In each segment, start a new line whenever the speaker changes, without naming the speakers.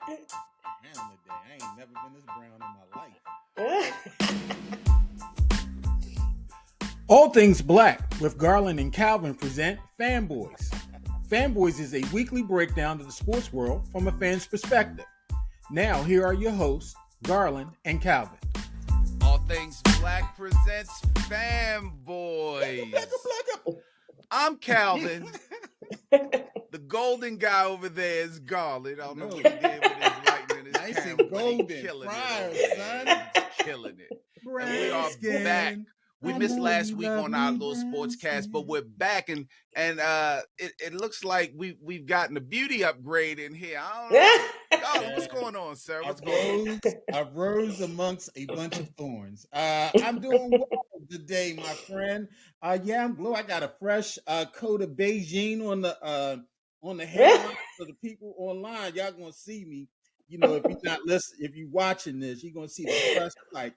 Brown today. I ain't never been this brown in my life. All Things Black with Garland and Calvin present Fanboys. Fanboys is a weekly breakdown of the sports world from a fan's perspective. Now, here are your hosts, Garland and Calvin.
All Things Black presents Fanboys. I'm Calvin. The golden guy over there is Garland. I don't know what he did with his lighting and his
Nice
camera,
and
but
golden.
he's killing
Friars,
it.
son.
He's killing it. And we are back. We missed last week on our little sports cast, but we're back, and it looks like we've gotten a beauty upgrade in here. I don't know. Garland, what's going on, sir? What's going on?
I rose amongst a bunch of thorns. I'm doing well today, my friend. Yeah, I'm blue. I got a fresh coat of Beijing on the hairline. So the people online, y'all gonna see me. You know, if you're not listening, if you're watching this, you're gonna see the fresh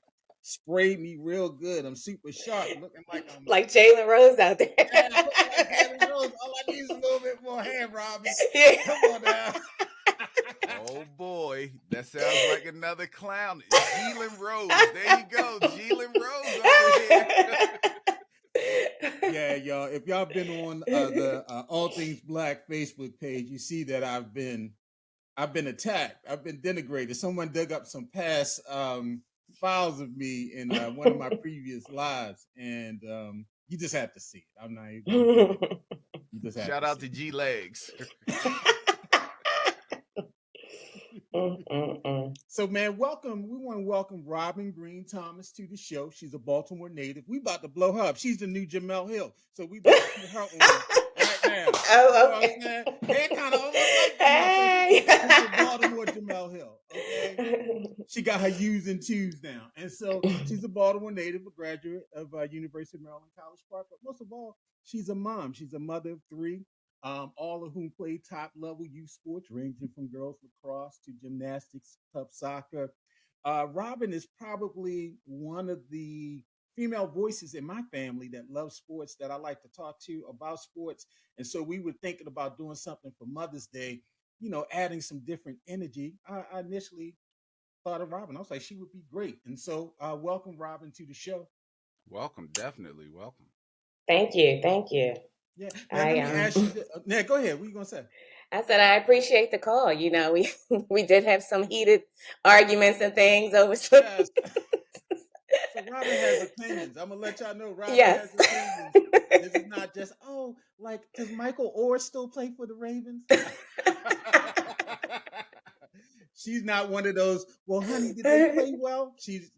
sprayed me real good. I'm super sharp, looking like I'm
like Jalen Rose out there.
Yeah, I look like Jalen Rose. All I need is a little bit more hair, Robbie.
Yeah.
Come on now.
Oh boy, that sounds like another clown. Jalen Rose. There you go. Jalen Rose over here.
Yeah, y'all. If y'all been on the All Things Black Facebook page, you see that I've been attacked. I've been denigrated. Someone dug up some past files of me in one of my previous lives, and you just have to see it. I'm not even gonna do it. You just have
Shout
to
out
see
to G Legs.
So, man, welcome. We want to welcome Robin Green Thomas to the show. She's a Baltimore native. We about to blow her up. She's the new Jamel Hill. So we about to put her on right now.
Oh, okay.
You know what I'm saying? They're kind of almost like Jamel.
Hey.
So she's a Baltimore Jamel Hill. Okay. She got her U's and twos now. And so she's a Baltimore native, a graduate of University of Maryland College Park. But most of all, she's a mom. She's a mother of three. All of whom play top level youth sports, ranging from girls lacrosse to gymnastics, tough soccer. Robin is probably one of the female voices in my family that loves sports that I like to talk to about sports. And so we were thinking about doing something for Mother's Day, you know, adding some different energy. I initially thought of Robin. I was like, she would be great. And so welcome Robin to the show.
Welcome, definitely welcome.
Thank you. Thank you.
Yeah. Now let me ask you. Now go ahead. What are you gonna say?
I said I appreciate the call. You know, we did have some heated arguments and things over some.
Yes. So Robin has opinions. I'm gonna let y'all know Robin
Yes.
has opinions. This is not just like does Michael Orr still play for the Ravens? She's not one of those. Well, honey, did they play well? She's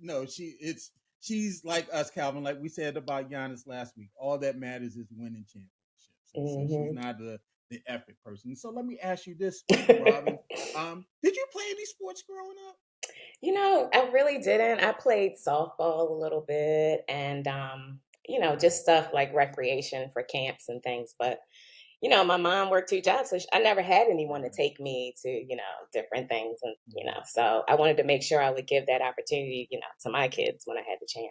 like us, Calvin. Like we said about Giannis last week. All that matters is winning championships. So she's not the epic person. So let me ask you this, Robin. Did you play any sports growing up?
You know, I really didn't. I played softball a little bit and, you know, just stuff like recreation for camps and things. But, you know, my mom worked two jobs, so I never had anyone to take me to, you know, different things. And, you know, so I wanted to make sure I would give that opportunity, you know, to my kids when I had the chance.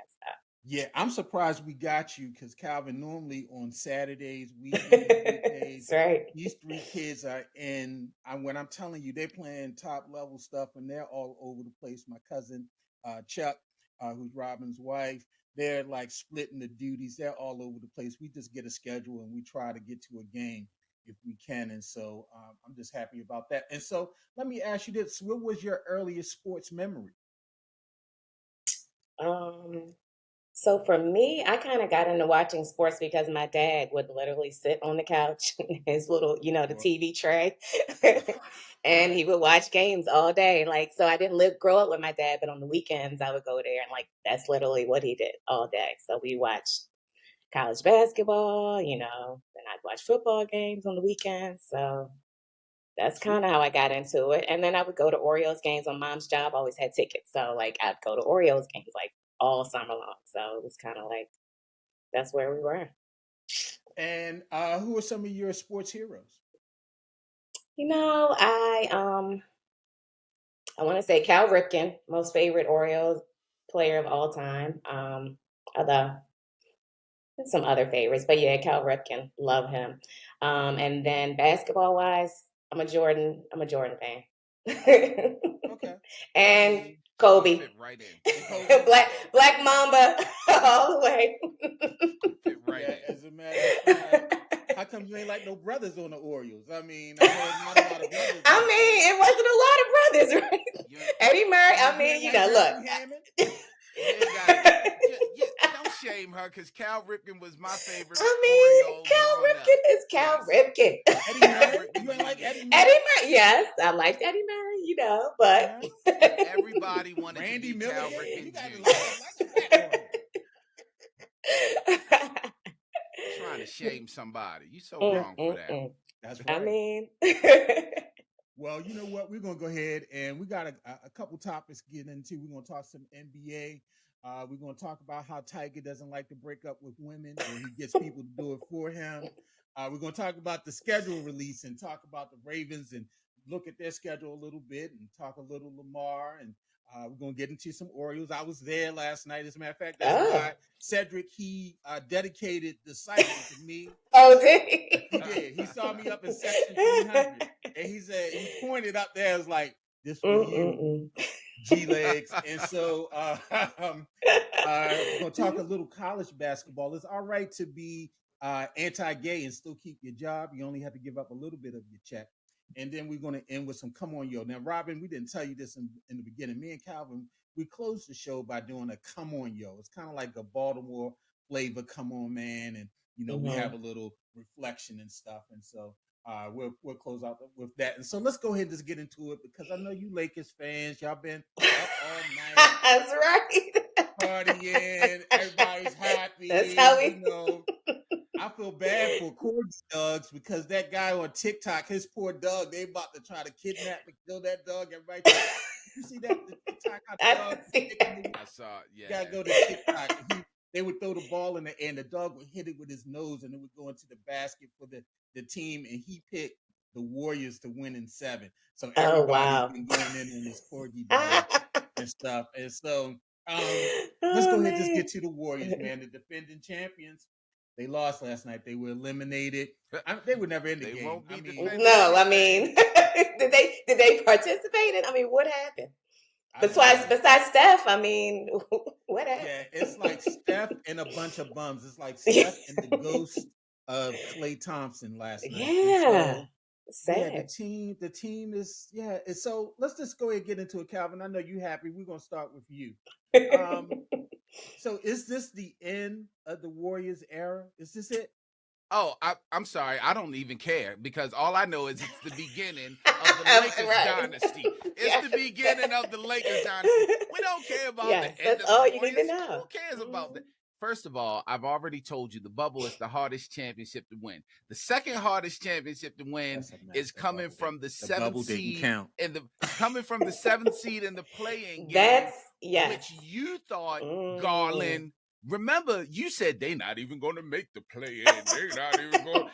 Yeah, I'm surprised we got you because Calvin, normally on Saturdays, weekdays,
That's right.
these three kids are in. When I'm telling you, they're playing top level stuff and they're all over the place. My cousin Chuck, who's Robin's wife, they're like splitting the duties. They're all over the place. We just get a schedule and we try to get to a game if we can. And so I'm just happy about that. And so let me ask you this: what was your earliest sports memory?
So for me, I kind of got into watching sports because my dad would literally sit on the couch, his little, you know, the TV tray, and he would watch games all day. Like, so I didn't grow up with my dad, but on the weekends I would go there and like, that's literally what he did all day. So we watched college basketball, you know, then I'd watch football games on the weekends. So that's kind of how I got into it. And then I would go to Orioles games. On mom's job always had tickets. So like I'd go to Orioles games like all summer long. So it was kind of like that's where we were.
And who are some of your sports heroes?
You know, I want to say Cal Ripken, most favorite Orioles player of all time. Although some other favorites, but yeah, Cal Ripken, love him. And then basketball wise, I'm a Jordan fan.
Okay.
And
She gonna
Kobe.
fit right in.
And Kobe.
Black Mamba all the way.
Fit right
Yeah,
in.
as a matter of fact, how come you ain't like no brothers on the Orioles? I mean, I know it's not a lot of brothers on
I
the
mean,
Orioles.
it wasn't a lot of brothers, right?
You
Eddie Murray,
Oh,
I
you
mean,
ain't like
look.
Ripken Hammond?
you ain't got it. Don't shame her because Cal Ripken was my favorite
I mean,
Oriole
Cal
growing up.
Ripken is Cal
Yes.
Ripken.
Eddie
Cal
Murray?
Ripken
You ain't like
Jr.
Eddie Murray?
Eddie Murray, yes, I liked Eddie Murray, but
Everybody wanted
Randy
to be Cal
Milligan?
Ripken
You got to
Jr.
like that one.
Trying to shame somebody. You so wrong for that.
That's
I
right.
mean,
Well, you know what? We're gonna go ahead and we got a couple topics to get into. We're gonna talk some NBA. We're gonna talk about how Tiger doesn't like to break up with women, and he gets people to do it for him. We're gonna talk about the schedule release and talk about the Ravens and look at their schedule a little bit and talk a little Lamar and we're gonna get into some Orioles. I was there last night. As a matter of fact, that's why Cedric he dedicated the site to me.
Oh, did he?
He did. He saw me up in section 300, and he said he pointed up there. As like this for you, G legs. And so we're gonna talk a little college basketball. It's all right to be anti-gay and still keep your job. You only have to give up a little bit of your check. And then we're going to end with some come on yo. Now, Robin, we didn't tell you this in the beginning. Me and Calvin, we closed the show by doing a come on yo. It's kind of like a Baltimore flavor, come on man, and we have a little reflection and stuff. And so we'll close out with that. And so let's go ahead and just get into it because I know you Lakers fans, y'all been up all night.
That's right.
Partying, everybody's happy.
That's how we.
I feel bad for Corgi dogs because that guy on TikTok, his poor dog, they about to try to kidnap and kill that dog. Everybody, you see that the TikTok? How the dog
I saw it. Yeah,
you gotta go to TikTok. They would throw the ball in the air, and the dog would hit it with his nose, and it would go into the basket for the team. And he picked the Warriors to win in 7. So everybody's been going in on this Corgi dog and stuff. And so let's go ahead and just get to the Warriors, man. The defending champions. They lost last night. They were eliminated. They were never in the game.
Won't be
no, I mean, did they participate in? I mean, what happened? Besides Steph, I mean, what happened?
Yeah, it's like Steph and a bunch of bums. It's like Steph and the ghost of Klay Thompson last night.
Yeah.
So, yeah, the team is so let's just go ahead and get into it, Calvin. I know you happy. We're gonna start with you. So is this the end of the Warriors era? Is this it?
Oh, I'm sorry. I don't even care because all I know is it's the beginning of the Lakers dynasty. It's the beginning of the Lakers dynasty. We don't care about the end
that's
of
all
the
you
Warriors.
need to know.
Who cares about that? First of all, I've already told you the bubble is the hardest championship to win. The second hardest championship to win is coming from the 7th seed and coming from the 7th seed in the play-in game. Which you thought Garland. Remember, you said they're not even going to make the play-in. They're not even going.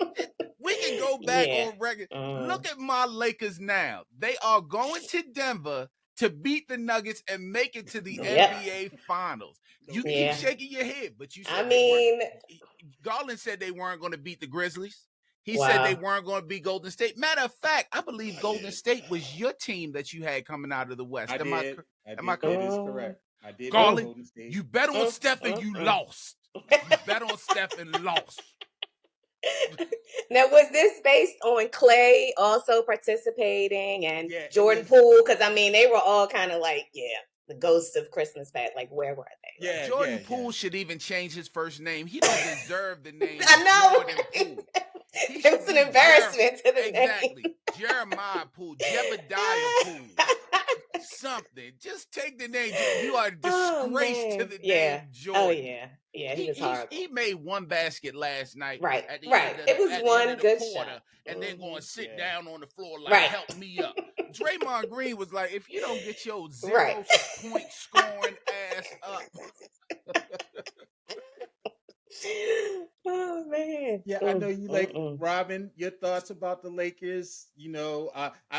We can go back on record. Look at my Lakers now. They are going to Denver to beat the Nuggets and make it to the NBA Finals. You keep shaking your head, but you said Garland said they weren't going to beat the Grizzlies. He said they weren't going to beat Golden State. Matter of fact, I believe Golden State was your team that you had coming out of the West. Am I correct?
That is correct. I did.
Garland, you bet on Steph and you lost. You bet on Steph and lost.
Now, was this based on Clay also participating and Jordan Poole? Because I mean, they were all kind of like, the ghosts of Christmas past. Like, where were they?
Yeah, Jordan Poole should even change his first name. He don't deserve the name.
I know.
Jordan Poole.
It's an embarrassment to the name.
Exactly. Jeremiah Poole, Jebediah Poole. Something. Just take the name. You are a disgrace to the name Jordan.
Oh, yeah. Yeah, he was horrible.
He made one basket last night.
Right.
At the end of the,
it was one good
quarter,
shot.
And then going to sit down on the floor like, help me up. Draymond Green was like, if you don't get your 0-point scoring ass up.
Oh man!
Yeah, I know you like Robin. Your thoughts about the Lakers?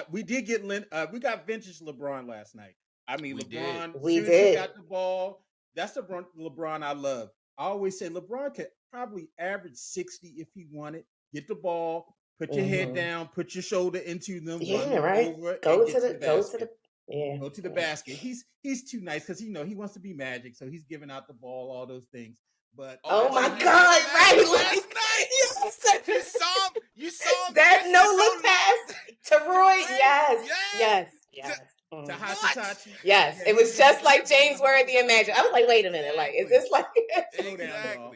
We did get we got vintage LeBron last night. I mean, LeBron.
We did.
He got the ball. That's the LeBron I love. I always say LeBron could probably average 60 if he wanted. Get the ball, Put your head down, put your shoulder into them, run them
right.
over,
Go
and
to
get to
the
the basket.
go
to the basket. He's too nice because he wants to be Magic, so he's giving out the ball, all those things. But
oh my
he
God, right?
last night. You saw him
that
catch
no
the
look pass to Roy. Yes.
To
What?
Yes, it was just like James Worthy and Magic. I was like, wait a minute, like, is this like?
Slow down, y'all.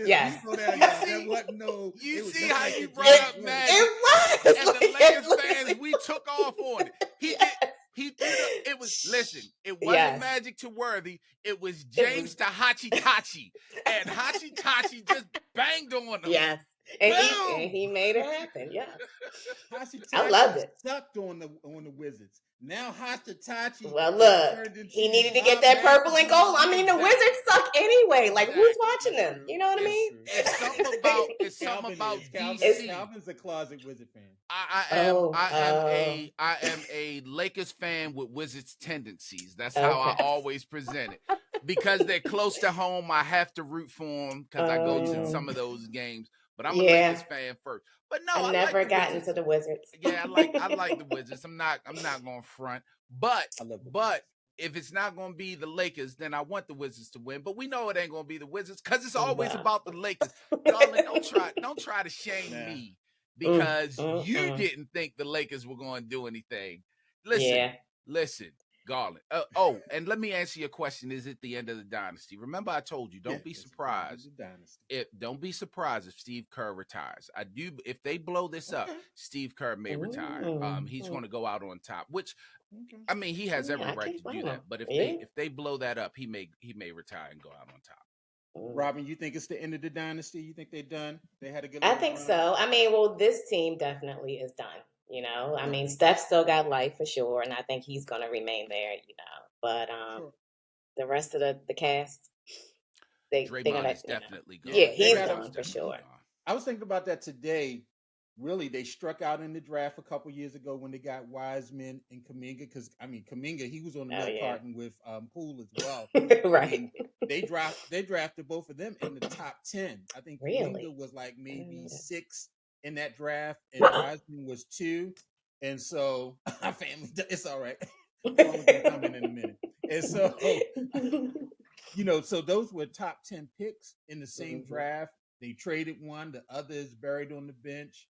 Yes.
Slow down, y'all. That wasn't no.
You
It was
see
just
how
like
you
the
brought
James
up
Worthy.
Magic,
It was.
and the Lakers fans, we took off on it. He threw the. It was listen. It wasn't Magic to Worthy. It was James to Hachi Tachi, and Hachi Tachi just banged on him.
Yes. And he made it happen. Yes. I loved it.
Sucked on the Wizards. Now Hashitachi.
Well, look, he needed to get that purple and gold. I mean, the Wizards suck anyway. Like, who's watching them? You know what I mean?
It's something about DC.
Calvin's a closet Wizard fan.
I am a Lakers fan with Wizards tendencies. That's how I always present it. Because they're close to home, I have to root for them because I go to some of those games. But I'm a Lakers fan first. But no,
I never got into the Wizards.
Yeah, I like the Wizards. I'm not going to front. But if it's not going to be the Lakers, then I want the Wizards to win. But we know it ain't going to be the Wizards because it's always about the Lakers. Darling, don't try to shame me because you didn't think the Lakers were going to do anything. Listen, Garland. And let me answer your question. Is it the end of the dynasty? Remember, I told you, don't be surprised. Don't be surprised if Steve Kerr retires. If they blow this up, Steve Kerr may retire. He's going to go out on top, which I mean, he has every right to do that. But if they blow that up, he may retire and go out on top.
Robin, you think it's the end of the dynasty? You think they're done? They had a good.
I think so. I mean, well, this team definitely is done. You know, I mean, Steph still got life for sure, and I think he's going to remain there. You know, but the rest of the cast, they're going to
definitely gone.
Yeah, he's gone for sure.
I was thinking about that today. Really, they struck out in the draft a couple years ago when they got Wiseman and Kuminga. Because I mean, Kuminga, he was on the milk carton with Poole as well.
Right.
I mean, they drafted both of them in the top 10. I think Kuminga was like maybe 6 in that draft, and Wiseman was 2. And so our family, it's all right. We'll come in a minute. And so, so those were top 10 picks in the same draft. They traded one, the other is buried on the bench.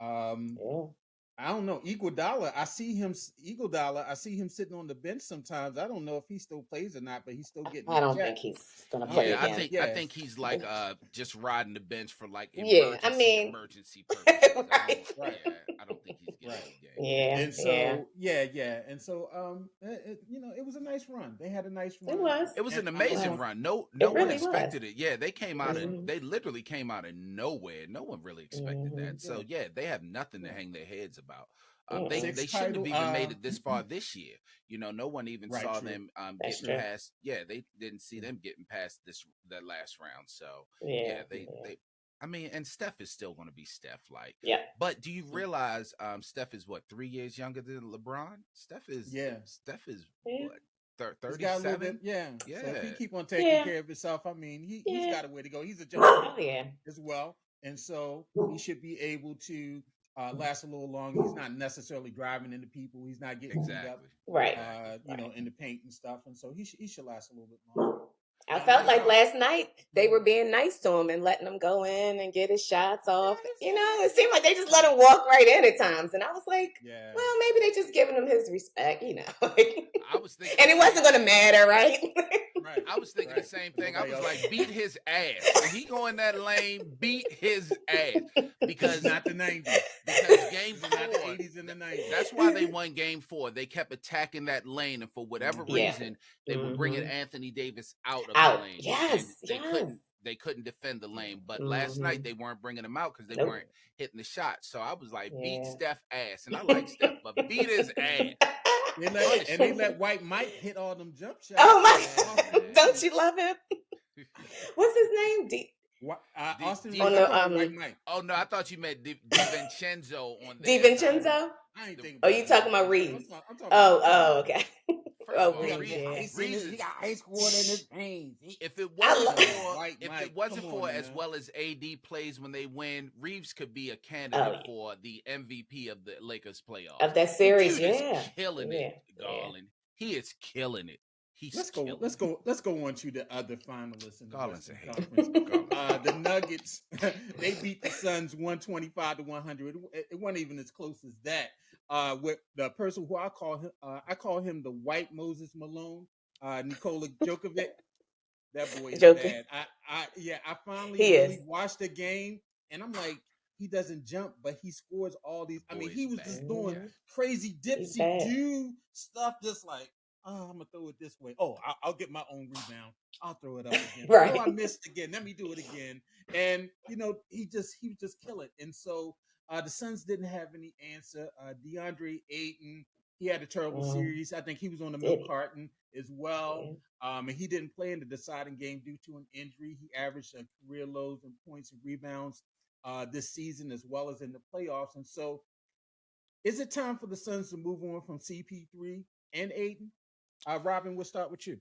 I don't know. Iguodala, I see him sitting on the bench sometimes. I don't know if he still plays or not, but he's still getting.
I don't think he's gonna play again.
I think he's like just riding the bench for like emergency purposes.
Right.
I don't think he's getting a game.
And so and so it was a nice run. They had a nice run.
It was an amazing run. No one expected it. Yeah, they came out they literally came out of nowhere. No one really expected that. So they have nothing to hang their heads about. They shouldn't have even made it this far this year. No one even saw them getting past. Yeah, they didn't see them getting past that last round. So they I mean, and Steph is still going to be Steph. But do you realize Steph is what 3 years younger than LeBron? Steph is what 37.
So if he keep on taking care of himself, I mean, he's got a way to go. He's a gentleman as well, and so he should be able to last a little longer. He's not necessarily driving into people. He's not getting beat up, in the paint and stuff. And so he should last a little bit longer.
I felt like last night they were being nice to him and letting him go in and get his shots off. It seemed like they just let him walk right in at times. And I was like, well, maybe they just giving him his respect,
I was thinking,
and it wasn't going to matter, right?
Right. I was thinking the same thing. I was like, beat his ass. When he go in that lane, beat his ass. Because
not the 90s.
Because game 4,
not the 80s and the 90s.
That's why they won game 4. They kept attacking that lane, and for whatever reason, they were bringing Anthony Davis out of the lane.
Yes.
They couldn't defend the lane. But last night they weren't bringing him out because they weren't hitting the shot. So I was like, beat Steph ass. And I like Steph, but beat his ass.
They let White Mike hit all them jump shots.
Oh my! Don't you love him? What's his name?
Austin
D,
Reeves.
On
I'm
the
talking about White Mike.
oh no, I thought you meant DiVincenzo on there.
DiVincenzo?
I ain't thinking
Oh,
about
you talking about
DiVincenzo.
Reeves?
I'm talking about
Oh, okay.
First of
Oh,
all,
he got
Reeves,
more
yeah.
ice in
Reeves
it. He
is
got ice water in his veins.
if it
I
wasn't
love
for
White
if
Mike,
it wasn't
come on
for as
now.
well as AD plays when they win, Reeves could be a
Oh,
candidate
yeah.
for the MVP of the Lakers playoffs.
Of that
The
series,
dude is
yeah.
killing
Yeah.
it, Garland. He is killing it. He's
Let's go.
killing
Let's
it.
go. Let's go on to the other finalists in the
Garland's a
Western
hater.
Conference. The Nuggets. They beat the Suns 125-100. It wasn't even as close as that. With the person who I call him the White Moses Malone, Nikola Djokovic. That boy is
Joking.
bad. I finally
He
really
is.
watched the game, and I'm like, he doesn't jump, but he scores all these. I mean,
Boy
he
is
was
bad.
just doing
Mhm.
crazy
He's
dipsy
bad.
do stuff, just like, oh, I'm gonna throw it this way. Oh, I'll get my own rebound. I'll throw it up again. Oh, I
Right.
missed again. Let me do it again. And he was just killing. And so the Suns didn't have any answer. DeAndre Ayton, he had a terrible
Mm,
series. I think he was on the
did
milk
he?
carton as well.
Yeah.
And he didn't play in the deciding game due to an injury. He averaged a career lows in points and rebounds this season as well as in the playoffs. And so, is it time for the Suns to move on from CP3 and Aiden? Robin, we'll start with you.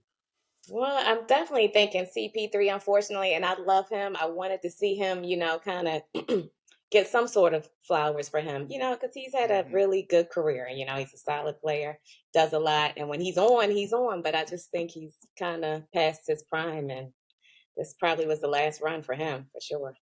Well, I'm definitely thinking CP3, unfortunately, and I love him. I wanted to see him, kind of get some sort of flowers for him, because he's had a
Mm-hmm.
really good career. And, he's a solid player, does a lot. And when he's on, he's on. But I just think he's kind of past his prime. And this probably was the last run for him, for sure.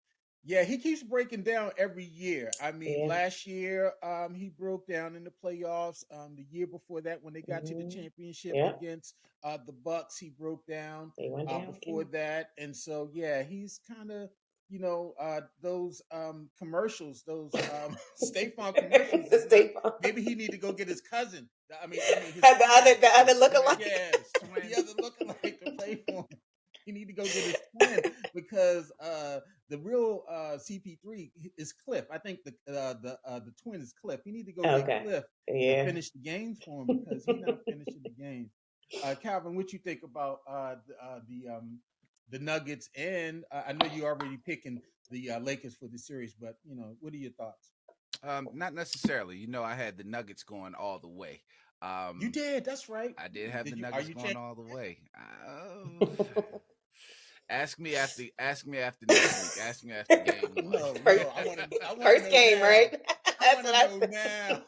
Yeah, he keeps breaking down every year. I mean,
Yeah.
last year he broke down in the playoffs. The year before that, when they got to the
Hmm.
championship
Yep.
against the Bucks, he broke down.
He went down
Before
again.
that, and so yeah, he's kind of those commercials, those State Farm commercials
The
is not.
State Farm.
Maybe he need to go get his cousin. His
The
twin.
other
His twin.
lookalike.
Yes,
Twin.
the other lookalike to play for him. He need to go get his twin because the real CP3 is Cliff. I think the twin is Cliff. You need to go get
Okay.
Cliff to
Yeah.
finish the games for him because he's not finishing the games. Calvin, what you think about the Nuggets? And I know you already picking the Lakers for the series, but what are your thoughts?
Not necessarily. I had the Nuggets going all the way.
You did. That's right.
I did have the
Are
Nuggets
you
going
changing?
all the way. Ask me after next week. Ask me after game one.
No,
First,
I want to
first
know
game,
now.
right?
I
That's
want
what
to
I
know
said.
now.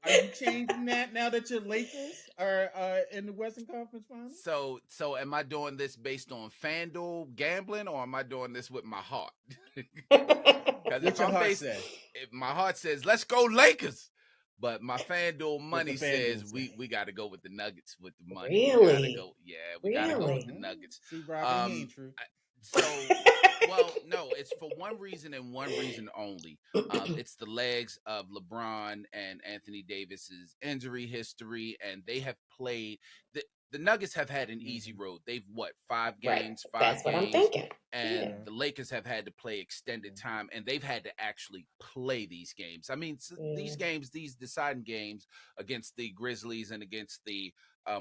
Are you changing that now that your Lakers are in the Western Conference Finals?
So am I doing this based on FanDuel gambling, or am I doing this with my heart? Because
What your heart says?
if my heart says let's go Lakers, but my FanDuel
What the
money
FanDuel
says
say?
we got to go with the Nuggets with the money. We got to
Really?
go. Yeah, we got to go with
Really?
the Nuggets.
See, Robin, he ain't true.
So, well, no, it's for one reason and one reason only. It's the legs of LeBron and Anthony Davis's injury history, and they have played. The Nuggets have had an easy road. They've five
Right.
games,
That's what I'm
games,
thinking.
and
Yeah.
the Lakers have had to play extended time, and they've had to actually play these games. I mean, these
Yeah.
games, these deciding games against the Grizzlies and against the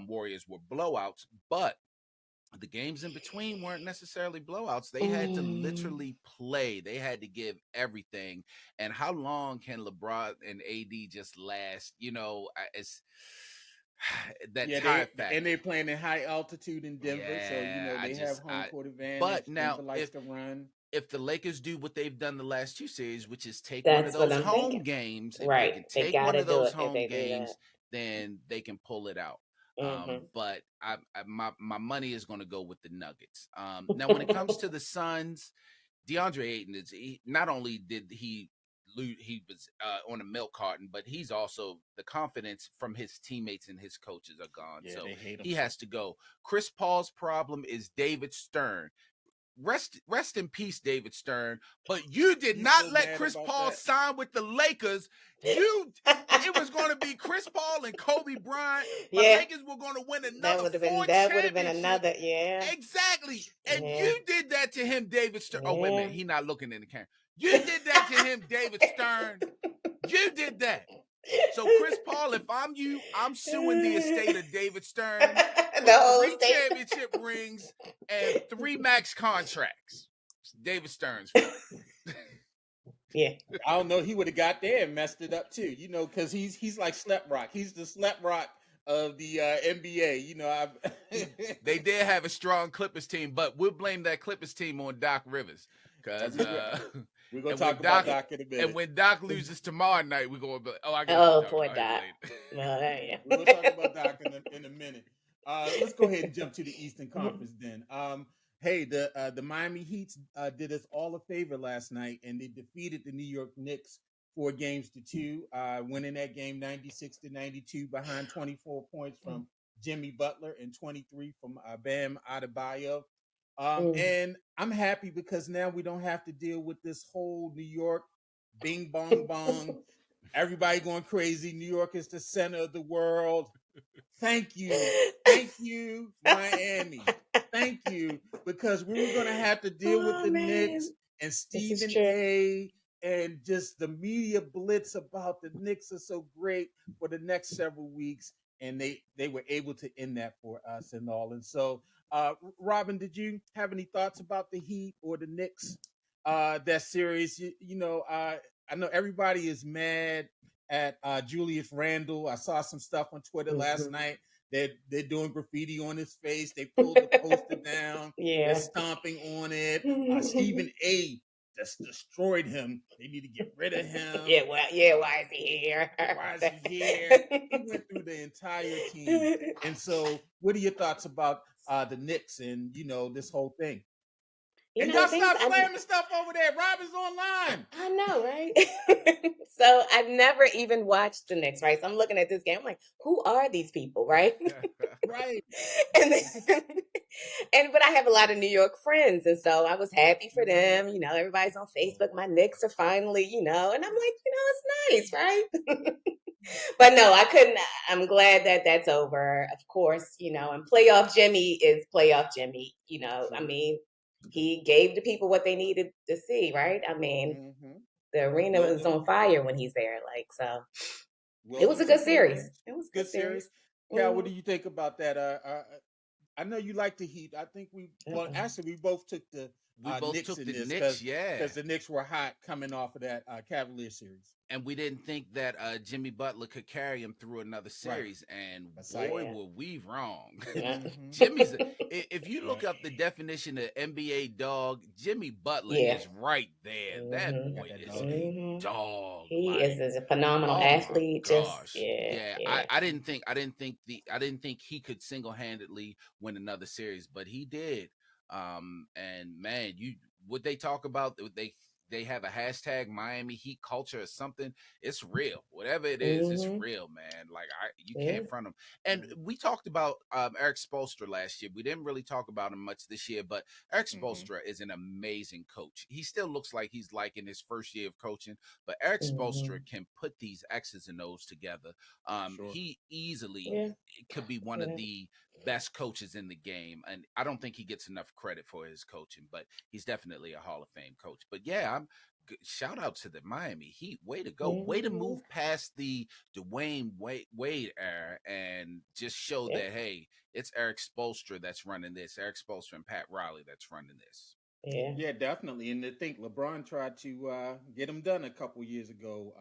Warriors were blowouts, but the games in between weren't necessarily blowouts. They had to
Mm.
literally play. They had to give everything. And how long can LeBron and AD just last? It's that
Yeah,
tire
they
factor.
playing in high altitude in Denver, so
Yeah,
they have home court
but
advantage.
now
Denver likes to run.
if the Lakers do what they've done the last two series, which is take one of
That's what
those
I'm
home
thinking.
games, if they
Right.
can
They
take one
gotta
of
do
those
it if
home
they do that.
games, then they can pull it out.
Mm-hmm.
But my money is going to go with the Nuggets. Now, when it comes to the Suns, DeAndre Ayton not only did he was on a milk carton, but he's also the confidence from his teammates and his coaches are gone.
Yeah,
So
they hate him.
he has to go. Chris Paul's problem is David Stern. Rest in peace, David Stern. But you did
He's
not
so
let
mad
Chris
about
Paul
that.
sign with the Lakers. It was going to be Chris Paul and Kobe Bryant. My
Yeah.
Lakers were going to win
That
another
would have
4
been
championships.
another, yeah.
Exactly. And
Yeah.
you did that to him, David Stern. Oh, wait a
Yeah.
minute. He's not looking in the camera. You did that to him, David Stern. You did that. So, Chris Paul, if I'm you, I'm suing the estate of David Stern
The
for
whole
3
state.
championship rings and 3 max contracts. David Stern's fault.
Yeah.
I don't know. He would have got there and messed it up too. Because he's like Slep Rock. He's the Slep Rock of the NBA.
They did have a strong Clippers team, but we'll blame that Clippers team on Doc Rivers because
we're gonna talk about Doc in a minute.
And when Doc loses tomorrow night, we're gonna be I guess
oh, poor Doc.
Yeah. We're gonna talk about Doc in a minute. Let's go ahead and jump to the Eastern Conference then. Hey, the Miami Heat did us all a favor last night, and they defeated the New York Knicks 4-2, winning that game 96-92 behind 24 points from Jimmy Butler and 23 from Bam Adebayo. And I'm happy because now we don't have to deal with this whole New York bing bong bong. Everybody going crazy. New York is the center of the world. Thank you, Miami. Thank you, because we were going to have to deal with the Knicks and Stephen A. and just the media blitz about the Knicks are so great for the next several weeks. And they were able to end that for us and all. And so, Robin, did you have any thoughts about the Heat or the Knicks, that series? I know everybody is mad at Julius Randle. I saw some stuff on Twitter last night. They're doing graffiti on his face. They pulled the poster down.
Yeah.
They're stomping on it. Stephen A. just destroyed him. They need to get rid of him.
Why is he here?
Why is he here? He went through the entire team. And so, what are your thoughts about the Knicks and this whole thing? And y'all stop slamming stuff over there. Robin's online.
I know, right? So I've never even watched the Knicks, right? So I'm looking at this game. I'm like, who are these people, right?
Right.
But I have a lot of New York friends, and so I was happy for them. Everybody's on Facebook. My Knicks are finally, and I'm like, it's nice, right? But no, I couldn't. I'm glad that that's over. Of course, and playoff Jimmy is playoff Jimmy. I mean, he gave the people what they needed to see, right? I mean, the arena was on fire when he's there. So it was a good series. It was a good series.
Cal, what do you think about that? I know you like the Heat. I think we both took the Knicks in this because the Knicks were hot coming off of that Cavaliers series.
And we didn't think that Jimmy Butler could carry him through another series. Right. And boy, were we wrong. Jimmy's. If you look up the definition of NBA dog, Jimmy Butler is right there. That boy is a dog.
He is a phenomenal athlete.
Gosh. I didn't think he could single-handedly win another series, but he did. And man, what they talk about, they have a hashtag Miami Heat culture or something. It's real. Whatever it is, it's real, man. Like you can't front them. And we talked about Erik Spoelstra last year. We didn't really talk about him much this year, but Erik Spoelstra is an amazing coach. He still looks like he's like in his first year of coaching, but Erik Spoelstra can put these X's and O's together. He easily could be one of the best coaches in the game, and I don't think he gets enough credit for his coaching, but he's definitely a Hall of Fame coach. But shout out to the Miami Heat. Way to go. Way to move past the Dwayne Wade era and just show that, hey, it's Erik Spoelstra that's running this. Erik Spoelstra and Pat Riley that's running this.
Yeah, definitely. And I think LeBron tried to get him done a couple years ago.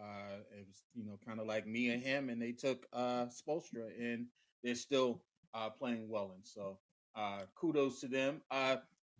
It was, kind of like me and him, and they took Spoelstra, and they're still playing well. And so kudos to them.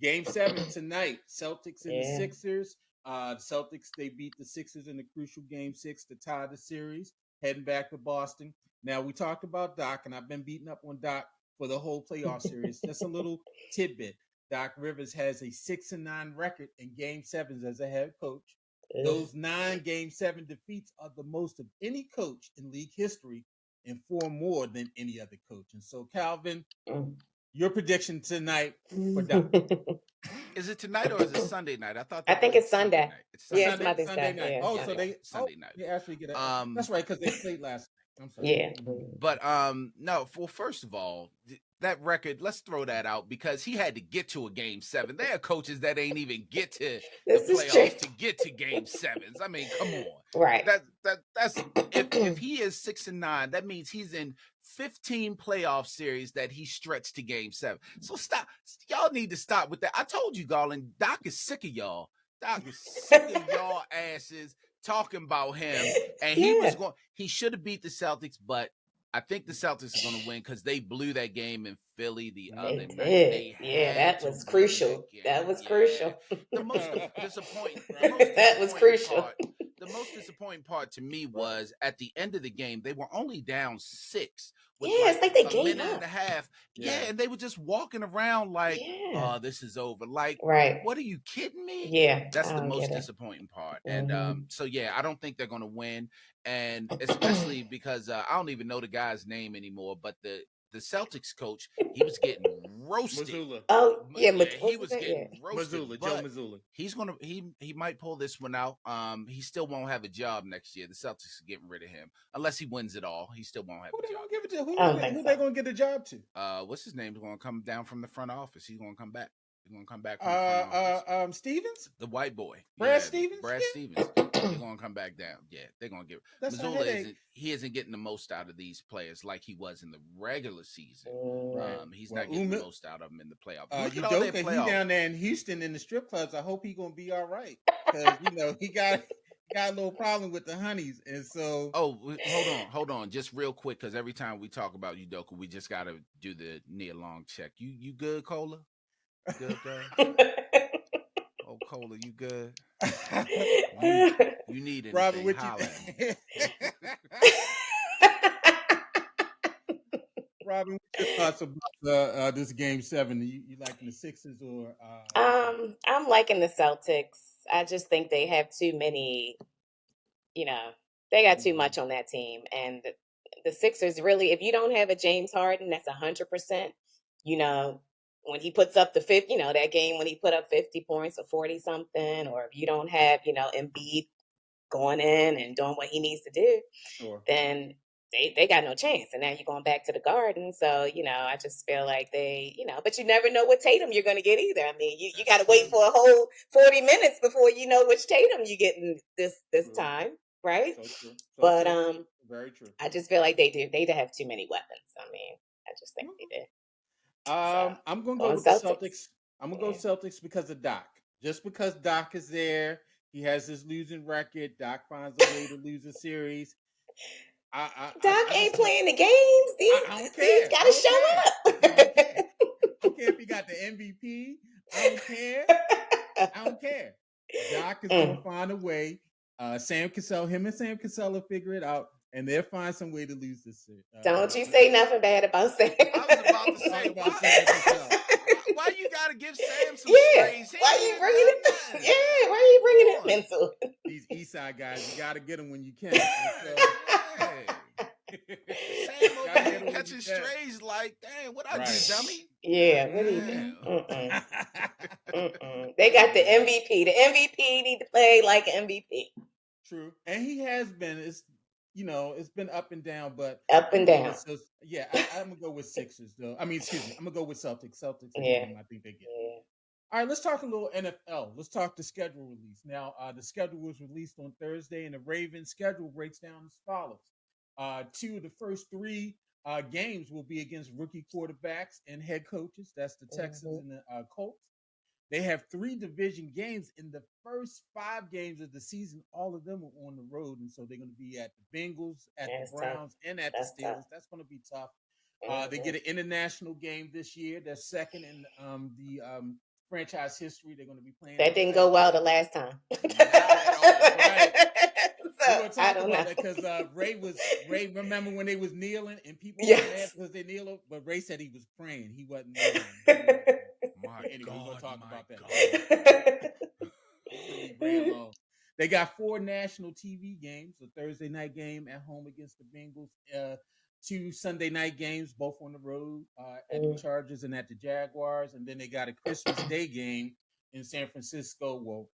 Game 7 tonight, Celtics and the Sixers. The Celtics, they beat the Sixers in the crucial Game 6 to tie the series, heading back to Boston. Now, we talked about Doc, and I've been beating up on Doc for the whole playoff series. Just a little tidbit. Doc Rivers has a 6-9 record in Game 7s as a head coach. Those 9 Game 7 defeats are the most of any coach in league history and 4 more than any other coach. And so, Calvin, your prediction tonight for Doc.
Is it tonight or is it Sunday night?
I think it's Sunday.
It's Sunday.
Yeah, it's
Sunday night.
Yeah,
so Sunday night. They actually get that's right, because they played last night. I'm sorry.
Yeah.
But no, well, first of all, that record, let's throw that out because he had to get to a Game 7. There are coaches that ain't even get to the playoffs to get to Game 7s. I mean, come on.
Right.
That's if he is 6-9, that means he's in 15 playoff series that he stretched to game 7. So stop. Y'all need to stop with that. I told you, Garland, Doc is sick of y'all. Doc is sick of y'all asses talking about him. And he should have beat the Celtics, but I think the Celtics are going to win because they blew that game in Philly the other night.
That was crucial. That was crucial.
The most disappointing part to me was at the end of the game, they were only down 6 with
it's like they
a
gave
minute
up.
and a half. And they were just walking around like, oh, this is over. Like,
right.
What are you kidding me?
Yeah.
That's the most disappointing part. And so, I don't think they're going to win. And especially because I don't even know the guy's name anymore, but the Celtics coach, he was getting roasted.
Mazzulla.
Oh, yeah,
he was getting roasted.
Mazzulla, Joe Mazzulla.
He's gonna he might pull this one out. He still won't have a job next year. The Celtics are getting rid of him unless he wins it all. He still won't have a job.
Give it to? Who they gonna get a job to?
What's his name? Is gonna come down from the front office. He's gonna come back. He's gonna come back from the front office.
Stevens,
the white boy,
Brad Stevens.
Brad Stevens. They're gonna come back down. Yeah, they're gonna give. Mazzulla isn't getting the most out of these players like he was in the regular season. He's not getting the most out of them in the playoffs. Look at all their playoffs.
He down there in Houston in the strip clubs. I hope he's gonna be all right because he got a little problem with the honeys, and so.
Oh, hold on, just real quick, because every time we talk about Udoka, we just gotta do the Nia Long check. You good, Cola? You good, girl? Oh, Cola, you good? You need anything?
Robin, what
you
Robin, what your thoughts about this game 7? You liking the Sixers or?
I'm liking the Celtics. I just think they have too many. They got too much on that team, and the Sixers really. If you don't have a James Harden, that's 100%. When he puts up the 50, that game when he put up 50 points or 40 something, or if you don't have, Embiid going in and doing what he needs to do, then they got no chance. And now you're going back to the Garden. So, I just feel like but you never know what Tatum you're going to get either. I mean, you got to wait for a whole 40 minutes before you know which Tatum you get in this time, right?
So true.
But
very true.
I just feel like they do. They have too many weapons. I mean, I just think they do.
I'm gonna go with the Celtics. I'm gonna go Celtics because of Doc. Just because Doc is there, he has his losing record. Doc finds a way to lose a series.
Doc ain't playing the games.
I don't care.
He's got to show up.
I don't care if he got the MVP. I don't care. Doc is gonna find a way. Sam Cassell will figure it out. And they'll find some way to lose this series.
Don't you say nothing bad about Sam.
I was about to say, why you gotta give Sam some praise?
Why are you bringing it? Yeah, why are you bringing it into it?
These East Side guys, you gotta get them when you can.
Sam over here catching strays like, damn, what I do, dummy?
Yeah, what do you do? They got the MVP. The MVP need to play like an MVP.
True, and he has been. It's been up and down, but
up and down.
I'm gonna go with Sixers, though. I mean, excuse me, I'm gonna go with Celtics. I think they get.
Yeah.
All right, let's talk a little NFL. Let's talk the schedule release. Now, the schedule was released on Thursday, and the Ravens' schedule breaks down as follows. 2 of the first 3 games will be against rookie quarterbacks and head coaches. That's the Texans and the Colts. They have 3 division games in the first 5 games of the season. All of them are on the road, and so they're going to be at the Bengals, at the Browns, and at the Steelers. Tough. That's going to be tough. They get an international game this year. They're second in the franchise history. They're going to be playing.
That didn't go well the last time.
Right. So, we're going to talk about that because Ray. Remember when they was kneeling and people were mad because they kneeled, but Ray said he was praying. He wasn't kneeling. Anyway, we're going to talk about that. They got 4 national TV games: a Thursday night game at home against the Bengals, 2 Sunday night games, both on the road at the Chargers and at the Jaguars, and then they got a Christmas Day game in San Francisco,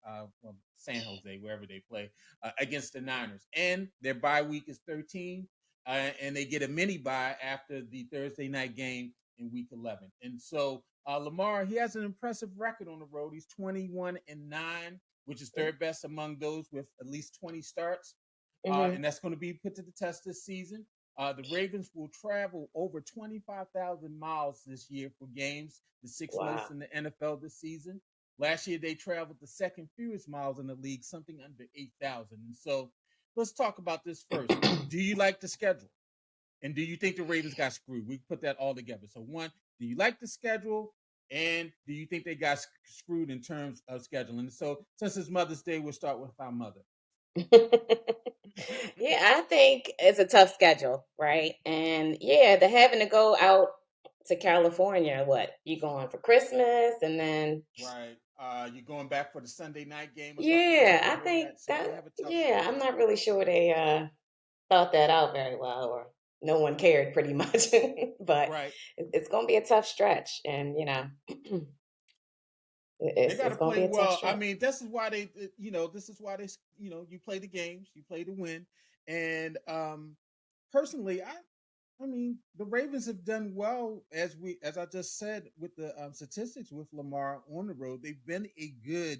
San Jose, wherever they play, against the Niners. And their bye week is 13, and they get a mini bye after the Thursday night game in week 11. And so Lamar, he has an impressive record on the road. He's 21-9, which is third best among those with at least 20 starts. And that's going to be put to the test this season. The Ravens will travel over 25,000 miles this year for games, the sixth most
Wow.
in the NFL this season. Last year, they traveled the second fewest miles in the league, something under 8,000. And so let's talk about this first. Do you like the schedule? And do you think the Ravens got screwed? We put that all together. So, one, do you like the schedule? And do you think they got screwed in terms of scheduling? So, since it's Mother's Day, we'll start with our mother.
Yeah, I think it's a tough schedule, right? And yeah, the having to go out to California, what? You going for Christmas and then
Right. You're going back for the Sunday night game a couple days
yeah, I
before
think
that. So they
that
have a tough
yeah,
schedule.
I'm not really sure they thought that out very well or no one cared pretty much. But
Right.
it's going to be a tough stretch and
They got to
it's going to
play
be a tough
well. I
stretch.
mean, this is why this is why you play the games, you play to win. And personally, I mean, the Ravens have done well as I just said with the statistics with Lamar on the road. They've been a good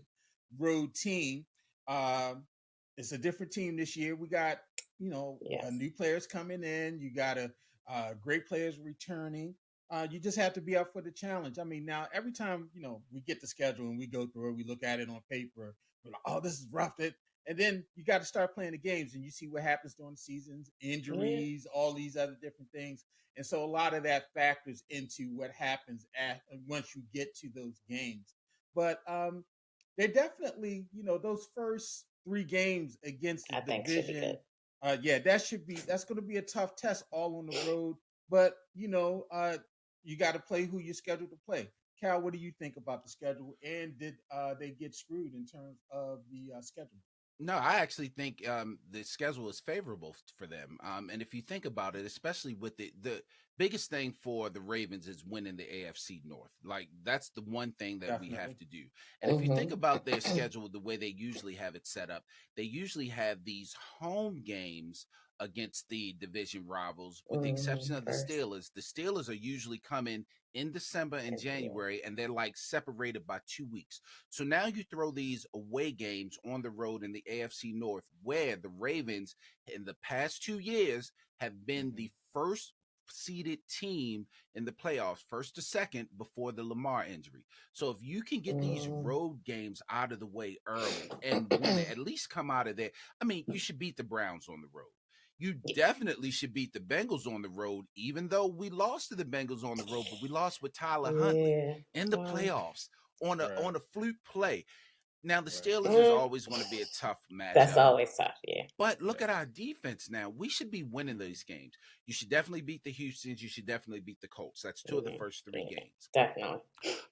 road team. Um, it's a different team this year. We got
Yes.
new players coming in. You got great players returning. You just have to be up for the challenge. I mean, now every time we get the schedule and we go through it, we look at it on paper. We're like, oh, this is rough. And then you got to start playing the games and you see what happens during the seasons,
Yeah,
injuries, all these other different things. And so a lot of that factors into what happens once you get to those games. But they're definitely, those first three games against the
I think should be good.
division. Yeah, that's going to be a tough test all on the road. But, you got to play who you're scheduled to play. Cal, what do you think about the schedule? And did they get screwed in terms of the schedule?
No, I actually think the schedule is favorable for them. And if you think about it, especially with the biggest thing for the Ravens is winning the AFC North. Like that's the one thing that we have
Definitely.
to do. And if you think about their schedule, the way they usually have it set up, they usually have these home games against the division rivals, with the exception of the
First,
Steelers. The Steelers are usually coming in December and
yeah,
January, and they're like separated by 2 weeks. So now you throw these away games on the road in the AFC North, where the Ravens in the past 2 years have been
Mm-hmm.
the first seeded team in the playoffs, first to second before the Lamar injury. So if you can get these
mm,
road games out of the way early and win it, at least come out of there. I mean, you should beat the Browns on the road. You definitely should beat the Bengals on the road, even though we lost to the Bengals on the road, but we lost with Tyler Huntley
yeah.
in the playoffs on a
Right.
fluke play. Now the
Right.
Steelers is
Mm,
always going to be a tough
that's
matchup.
always tough. Yeah,
But look
Yes.
at our defense now. We should be winning these games. You should definitely beat the Houstons. You should definitely beat the Colts. That's two of the
yeah,
first three
yeah,
games.
definitely.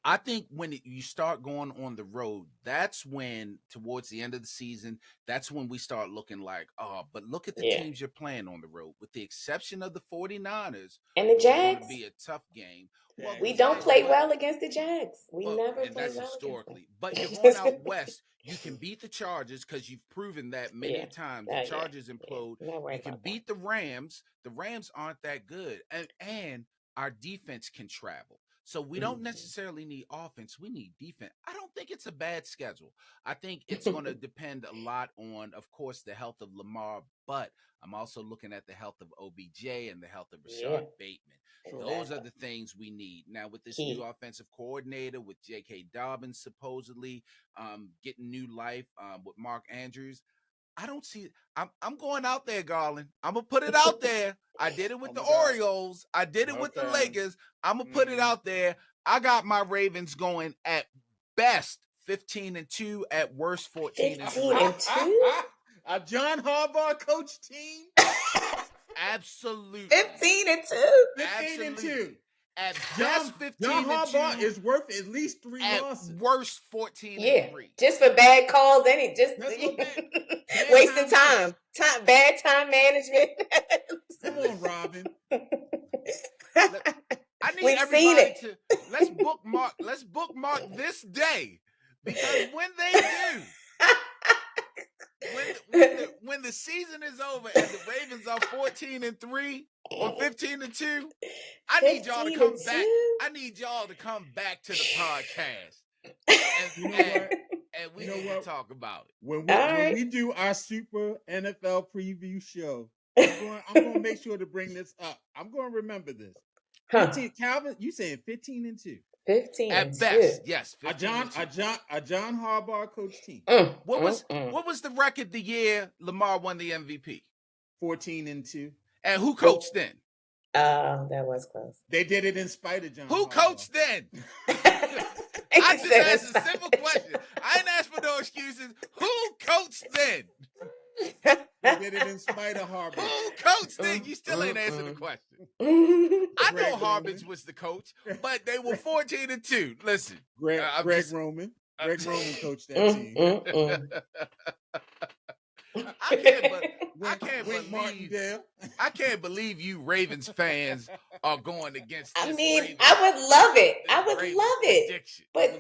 I think when you start going on the road, that's when, towards the end of the season, that's when we start looking like, oh, but look at the
Yeah,
teams you're playing on the road, with the exception of the 49ers,
and the
which is going to
Jags.
be a tough game. Well, the
We
Jags.
don't
Jags,
play
Okay.
but
well against the Jags. We
well,
never
and
play
that's
well against
historically. But you're going
them.
out west. You can beat the Chargers because you've proven that many
Yeah,
times. The
yeah,
Chargers
yeah.
implode.
Not
You
worried
can
about that.
beat the Rams. The Rams aren't that good, and our defense can travel. So we don't necessarily need offense. We need defense. I don't think it's a bad schedule. I think it's going to depend a lot on, of course, the health of Lamar, but I'm also looking at the health of OBJ and the health of
Yeah,
Rashad Bateman. Those are
exactly.
the things we need. Now, with this new
Key.
offensive coordinator, with J.K. Dobbins supposedly getting new life, with Mark Andrews, I don't see. I'm going out there, Garland. I'm gonna put it out there. I did it with
Oh
the
my God.
Orioles. I did it with the
Okay.
Lakers. I'm gonna put it
Mm.
out there. I got my Ravens going at best 15-2, at worst 14-3.
15-2.
A John Harbaugh coach team.
Absolutely.
15-2.
15 and
Absolutely.
2.
At
John
best 15
John
and
Harbaugh
2,
is worth at least 3
at
losses.
worst 14 and
Yeah,
3.
just for bad calls, any just
That's what bad
wasting
time
time,
management.
bad time management.
Come on, Robin.
I need
We've seen
everybody
it.
to let's bookmark this day, because when they do, when the season is over and the Ravens are 14-3 or 15-2, I need y'all to
15 and
come back.
2.
I need y'all to come back to the podcast,
You know
and
what?
we
You know
need to
what?
talk about it.
When
All
we
right.
do our super NFL preview show, I'm going to make sure to bring this up. I'm going to remember this. 15, Calvin, you saying 15-2.
15
At
and
best,
2.
yes.
A John Harbaugh coach team.
What was the record the year Lamar won the MVP?
14-2.
And who coached then?
That was close.
They did it in spite of John
Who
Harbaugh.
coached then? I just asked a simple question. I didn't ask for no excuses. Who coached then?
They did it in spite of Harbaugh.
Who coached then? You still ain't answered the question. I know Harbaugh was the coach, but they were 14-2. Listen,
Greg Roman. Greg Roman coached that team.
I can't believe you Ravens fans are going against this.
I mean, I would love it. I would love it.
Prediction.
But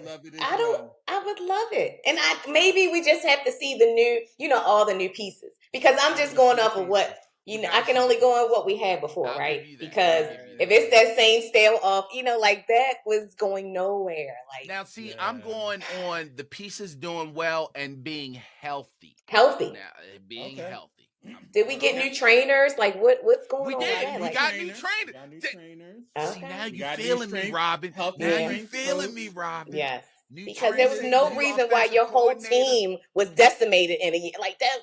I would love it. And maybe we just have to see the new, all the new pieces. Because I'm just going off of what, I can only go on what we had before, right? Because if it's that same stale off, like that was going nowhere. Like
now, see, I'm going on the pieces doing well and being healthy.
Healthy.
Now, being healthy.
Did we get new trainers? Like what's going on?
We did.
With that?
We got new trainers. See, now you feeling me, Robin. Now you feeling me, Robin.
Yes. Because there was no reason why your whole team was decimated in a year. Like that,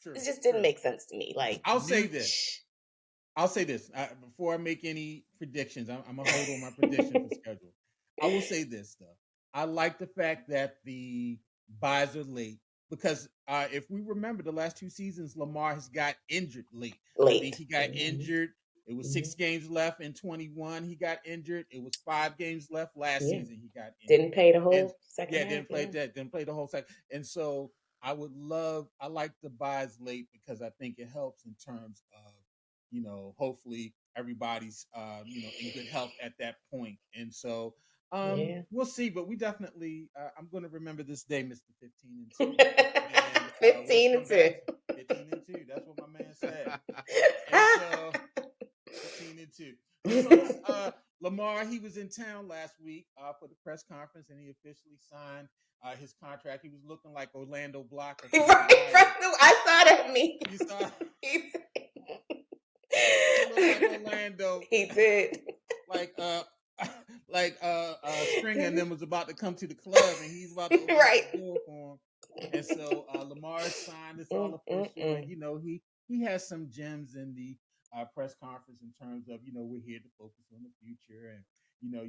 it just didn't make sense to me. Like
I'll say this. Before I make any predictions. I'm gonna hold on my prediction for schedule. I will say this though. I like the fact that the buys are late because if we remember the last 2 seasons, Lamar has got injured late. I think he got injured. It was 6 games left in 21. He got injured. It was 5 games left last season. He got injured.
Didn't play the whole second.
Yeah, didn't play the whole second. And so I like the buys late because I think it helps in terms of, hopefully everybody's in good health at that point. And so we'll see, but we definitely I'm going to remember this day, Mr. 15-2.
15-2.
15-2. That's what my man said. And so 15-2. So, Lamar, he was in town last week for the press conference, and he officially signed his contract. He was looking like Orlando Block.
I saw that meme.
You saw?
He
looked like Orlando.
He did.
Like Stringer and them was about to come to the club, and he's about to open the door for him. And so Lamar signed. It's all official, and he has some gems in the press conference in terms of we're here to focus on the future, and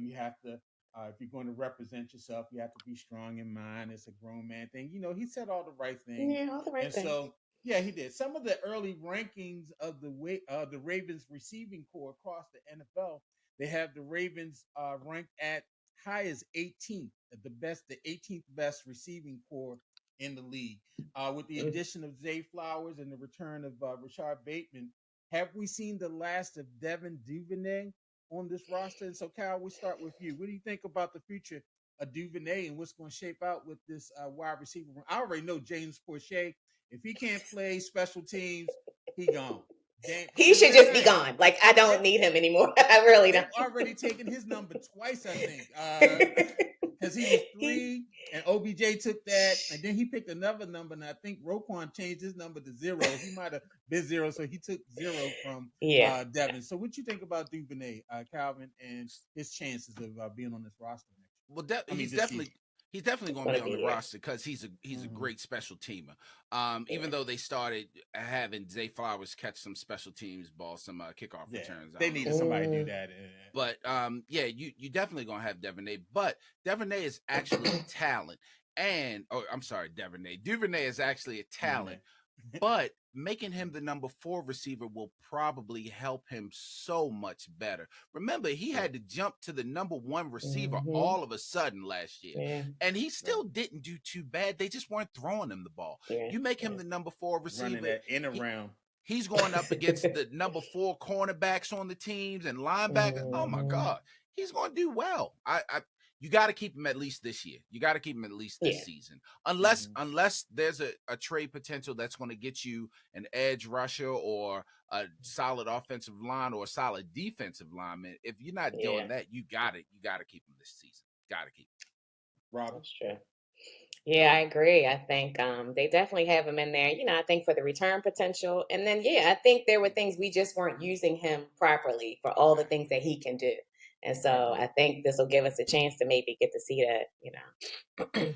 you have to if you're going to represent yourself, you have to be strong in mind. It's a grown man thing. He said all the right things.
Yeah, all the right things.
So yeah, he did. Some of the early rankings of the Ravens receiving corps across the NFL, they have the Ravens ranked at high as 18th, the 18th best receiving corps in the league. With the addition of Zay Flowers and the return of Rashard Bateman, have we seen the last of Devin Duvernay on this roster? And so, Kyle, we start with you. What do you think about the future of Duvernay and what's going to shape out with this wide receiver? I already know James Porcher. If he can't play special teams, he gone.
He should just be gone. Like, I don't need him anymore. I really don't.
They've already taken his number twice, I think. Because he was 3, and OBJ took that, and then he picked another number, and I think Roquan changed his number to 0. He might have been 0, so he took 0 from Devin. So what you think about Duvernay, Calvin, and his chances of being on this roster next year?
Well, he's definitely going to be on the roster because he's a great special teamer. Even though they started having Zay Flowers catch some special teams balls, some kickoff returns.
They needed somebody to do that.
But you definitely going to have Duvernay. But Duvernay is actually a talent. Duvernay is actually a talent. But making him the number 4 receiver will probably help him so much better. Remember, he had to jump to the number 1 receiver all of a sudden last year. And he still didn't do too bad. They just weren't throwing him the ball. You make him the number 4 receiver.
Running that in around.
He's going up against the number 4 cornerbacks on the teams and linebackers. Oh, my God. He's going to do well. You got to keep him at least this year. You got to keep him at least this season. Unless there's a trade potential that's going to get you an edge rusher or a solid offensive line or a solid defensive lineman. If you're not doing that, you got to keep him this season. Got to keep him.
Robert.
That's true. Yeah, I agree. I think they definitely have him in there. I think for the return potential. And then, yeah, I think there were things we just weren't using him properly for all the
Exactly.
things that he can do. And
Right.
so I think this will give us a chance to maybe get to see that,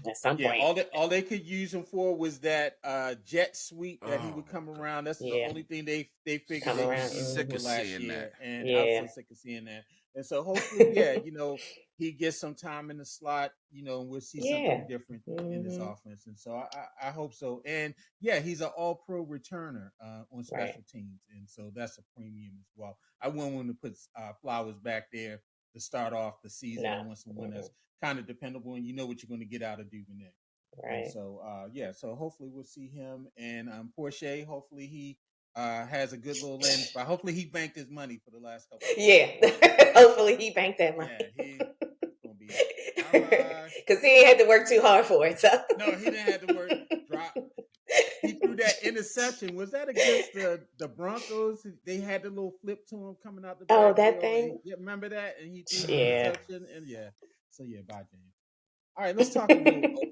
at some
Yeah,
point.
all they could use him for was that jet sweep that he
Oh
would come
my God.
around. That's the
Yeah,
only thing they figured
come
they could
around.
use him
Sick
for
of
last
seeing that.
year, and I was so
Yeah,
sick of seeing that. And so hopefully, yeah, he gets some time in the slot, and we'll see something
yeah.
different in this
Hmm.
offense. And so I hope so. And yeah, he's an All Pro returner on
Right.
special teams, and so that's a premium as well. I wouldn't want to put Flowers back there to start off the season. I
No.
want someone
Mm-mm.
that's kind of dependable, and you know what you're going to get out of Duvernay. And
Right.
so, yeah, so hopefully we'll see him. And Porsche, hopefully he has a good little landing spot. Hopefully he banked his money for the last couple of
Yeah.
years.
Hopefully he banked that
Yeah,
money.
he's gonna be all right.
Because he ain't had to work too hard for it. So.
No, he didn't have to work. Drop. He threw that interception. Was that against the Broncos? They had the little flip to him coming out the
Oh, that
backfield. And
thing?
yeah, remember that? And he threw the
Yeah.
interception. And yeah, so yeah, bye, James. All right, let's talk a little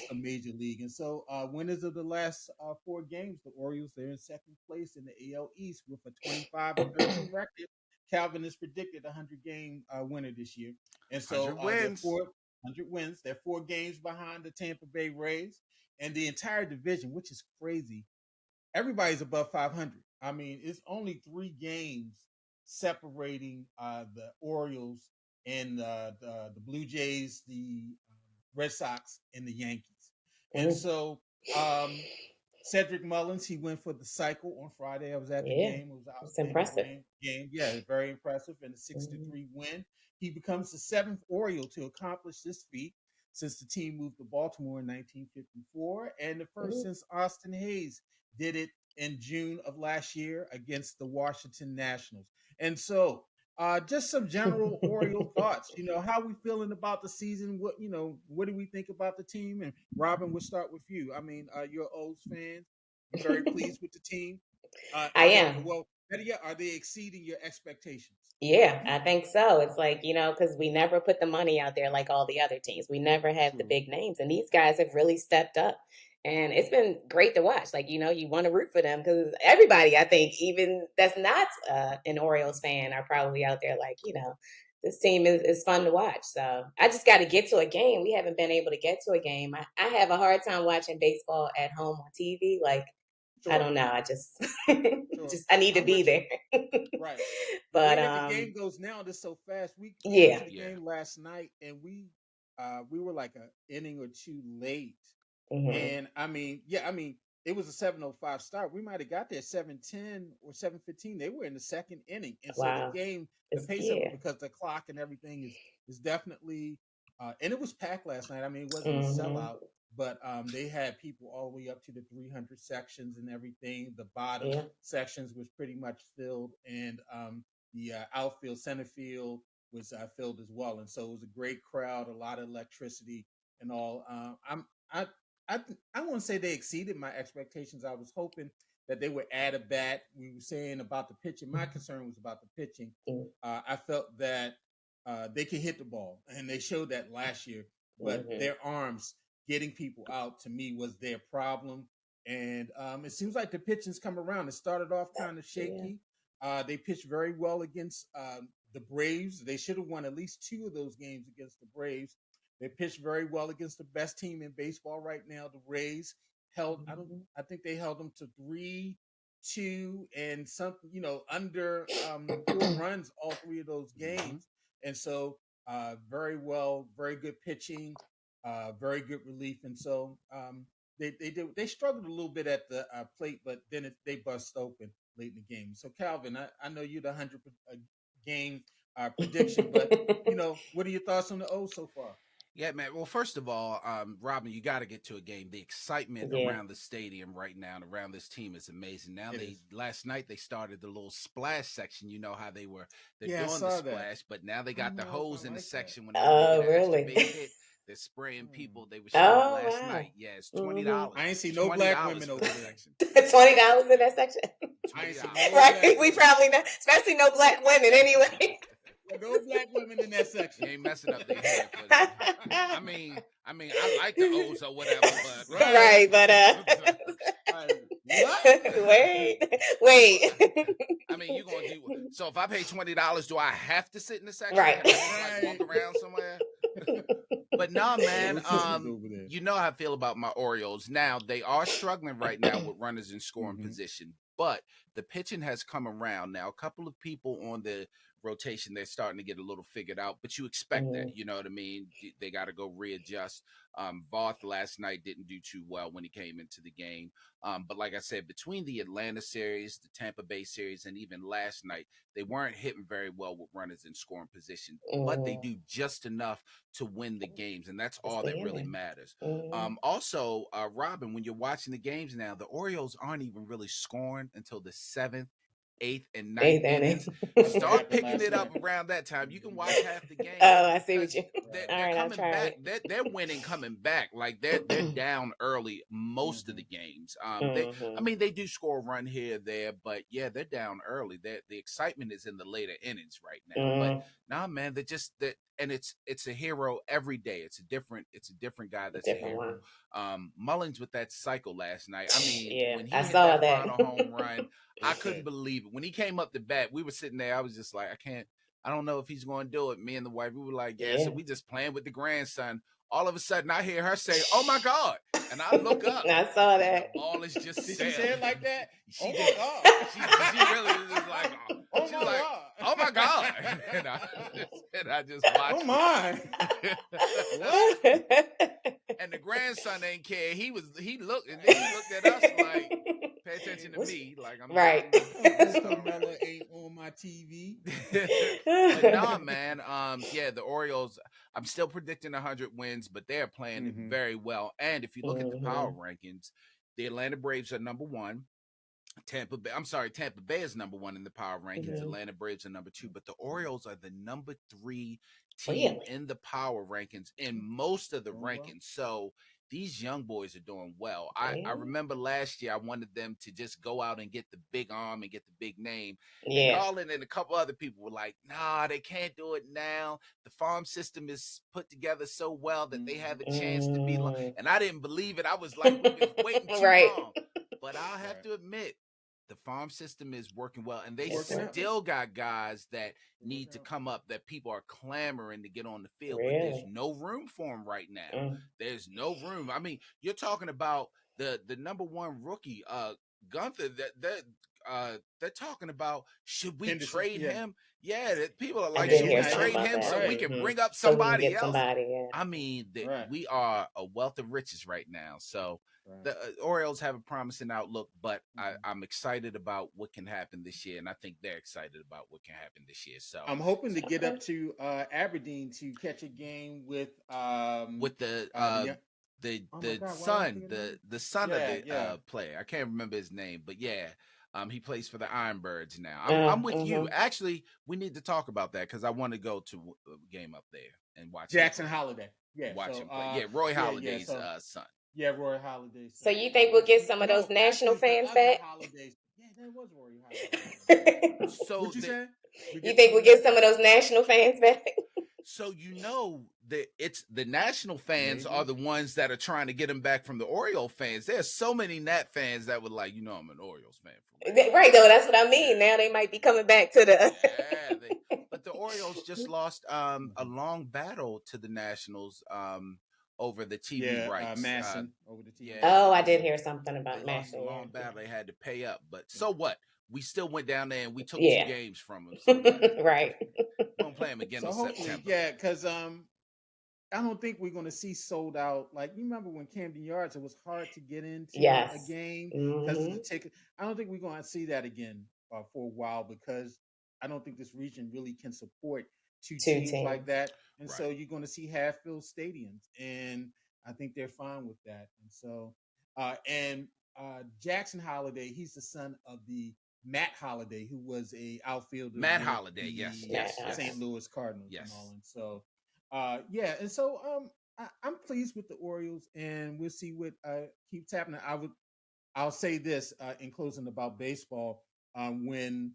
some major league. And so, winners of the last four games, the Orioles, they're in second place in the AL East with a 25-13 record. Calvin is predicted a 100-game winner this year. And so
100
they're
wins.
400 wins. They're 4 games behind the Tampa Bay Rays. And the entire division, which is crazy, everybody's above 500. I mean, it's only 3 games separating the Orioles and the Blue Jays, the Red Sox, and the Yankees. And
Mm.
so Cedric Mullins, he went for the cycle on Friday. I was at the
Yeah.
game. It was an
It's
outstanding
impressive.
game. Yeah, very impressive. And a 6 to
Mhm.
3 win. He becomes the 7th Oriole to accomplish this feat since the team moved to Baltimore in 1954, and the first
Mhm.
since Austin Hayes did it in June of last year against the Washington Nationals. And so, just some general Oriole thoughts. How we feeling about the season? What do we think about the team? And Robin, we'll start with you. I mean, you're an O's fan. You very pleased with the team?
I
Are they
am.
well? Better yet, are they exceeding your expectations?
Yeah, I think so. It's like, because we never put the money out there like all the other teams. We never have the
True.
big names. And these guys have really stepped up. And it's been great to watch. Like, you want to root for them because everybody, I think, even that's not an Orioles fan, are probably out there like, this team is fun to watch. So I just got to get to a game. We haven't been able to get to a game. I have a hard time watching baseball at home on TV. Like, I
Sure.
don't know. I just,
Sure.
I need to
I'm
be
with you.
there.
Right. The way
But
that the game goes now, it's so fast. We went
yeah.
to the
Yeah.
game last night, and we were like an inning or two late.
Hmm.
And I mean, it was a 7:05 start. We might have got there 7:10 or 7:15. They were in the second inning. And so
Wow.
the
It's
pace of it,
yeah.
because the clock and everything is definitely and it was packed last night. I mean, it wasn't a
Hmm.
sellout, but they had people all the way up to the 300 sections and everything. The bottom
Yeah.
sections was pretty much filled, and the outfield, center field was filled as well. And so it was a great crowd, a lot of electricity and all. I I won't say they exceeded my expectations. I was hoping that they would add a bat. We were saying about the pitching. My concern was about the pitching. I felt that they could hit the ball, and they showed that last year. But
Mm-hmm.
their arms getting people out to me was their problem. And it seems like the pitching's come around. It started off kind of
Yeah.
shaky. They pitched very well against the Braves. They should have won at least 2 of those games against the Braves. They pitched very well against the best team in baseball right now, the Rays.
Hmm.
I think they held them to 3-2 and something, under 4 runs all 3 of those
Mm-hmm.
games. And so, very good pitching, very good relief. And so, they struggled a little bit at the plate, but then they bust open late in the game. So, Calvin, I know you're the 100 game prediction, but what are your thoughts on the O so far?
Yeah, man. Well, first of all, Robin, you got to get to a game. The excitement
Yeah.
around the stadium right now and around this team is amazing. Now
It is.
last night they started the little splash section. You know how they're
Yeah, I
doing the
saw that.
splash, but now they
I don't
got the
know if I
hose in the
like that.
section whenever they get
Oh,
an extra
really?
base hit. They're spraying
Hmm.
people. They were showing it
Oh,
last
wow.
night. Yeah, it's
Hmm.
I ain't see no
$20
black women
for
over
the
there.
section.
$20 in that section.
I
$20.
ain't see no black
Right. We
women.
probably not, especially no black women anyway.
No black women in that section.
You ain't messing up their hair for them. I mean, I like the O's or whatever, but
right, but
what?
wait.
I mean, you gonna do so? If I pay $20, do I have to sit in the section?
Right.
Can I just like walk around somewhere? But nah, man. You know how I feel about my Orioles. Now they are struggling right now with runners in scoring position, but the pitching has come around. Now a couple of people on the rotation, they're starting to get a little figured out, but you expect that. You know what I mean? They got to go readjust. Voth last night didn't do too well when he came into the game. But like I said, between the Atlanta series, the Tampa Bay series, and even last night, they weren't hitting very well with runners in scoring position, but they do just enough to win the games, and that's all that really matters. Also, Robin, when you're watching the games now, the Orioles aren't even really scoring until the 7th, 8th, and 9th innings. Start picking it up around that time. You can watch half the game.
Oh, I see what you.
They're coming back. They're winning, coming back. Like they're down early most of the games. I mean, they do score a run here or there, but yeah, they're down early. The excitement is in the later innings right now. But nah, man, they're just that. And it's a hero every day. It's a different guy that's a hero. Mullins with that cycle last night. I mean, when he hit that final home run, I couldn't believe it. When he came up to bat, we were sitting there. I was just like, I don't know if he's going to do it. Me and the wife, we were like, yeah. So we just playing with the grandson. All of a sudden, I hear her say, "Oh my God!" And I look up.
I saw that.
The ball is just.
Did she say it like that?
She did. She really was just like,
"Oh my God!
Oh my God!" And I just watched.
Oh my!
What? And the grandson ain't care. He looked and then he looked at us like, pay attention to me. Like I'm
right.
Carmella ain't on my TV.
But nah, man. Yeah, the Orioles. I'm still predicting 100 wins, but they're playing it very well. And if you look at the power rankings, the Atlanta Braves are number 1. Tampa Bay is number 1 in the power rankings. Atlanta Braves are number 2, but the Orioles are the number 3 team in the power rankings in most of the rankings. So these young boys are doing well. I remember last year I wanted them to just go out and get the big arm and get the big name. And Garland and a couple other people were like, nah, they can't do it now. The farm system is put together so well that they have a chance to be and I didn't believe it. I was like, we've been waiting too long. But I'll have to admit, the farm system is working well, and they still got guys that need to come up that people are clamoring to get on the field, but there's no room for them right now. There's no room. I mean, you're talking about the number 1 rookie, Gunther. They're talking about, should we trade him? Yeah, people are like, should we trade him so we can bring up somebody else? I mean, we are a wealth of riches right now. So the Orioles have a promising outlook, but I'm excited about what can happen this year, and I think they're excited about what can happen this year. So
I'm hoping to get up to Aberdeen to catch a game with
the son of the player. I can't remember his name, but yeah. He plays for the Ironbirds now. I'm with you. Actually, we need to talk about that because I want to go to a game up there and watch
Jackson Holiday. Yeah,
watch him play. Yeah, Roy Halladay's son.
Yeah, Roy Holiday.
So you think we'll get some of those national fans back?
Yeah, that was Roy Holiday.
So
what you say?
You think we'll get some of those national fans back?
So you know that it's the national fans are the ones that are trying to get them back from the Orioles fans. There's so many Nat fans that would like, I'm an Orioles fan.
Right, though. That's what I mean. Now they might be coming back to the.
But the Orioles just lost a long battle to the Nationals over the TV rights.
Masson over the TV.
I did hear something about Masson.
A long battle. They had to pay up, but so what? We still went down there and we took 2 games from them. So
right.
We don't play them again in September.
Yeah, because I don't think we're going to see sold out. Like, you remember when Camden Yards, it was hard to get into a game because of the ticket. I don't think we're going to see that again for a while because I don't think this region really can support two teams like that. And so you're going to see half-filled stadiums. And I think they're fine with that. And so, Jackson Holiday, he's the son of the Matt Holliday, who was a outfielder.
Matt Holliday, yes.
St. Louis Cardinals.
Yes.
And all. And so, and so I'm pleased with the Orioles, and we'll see what keeps happening. I'll say this in closing about baseball. When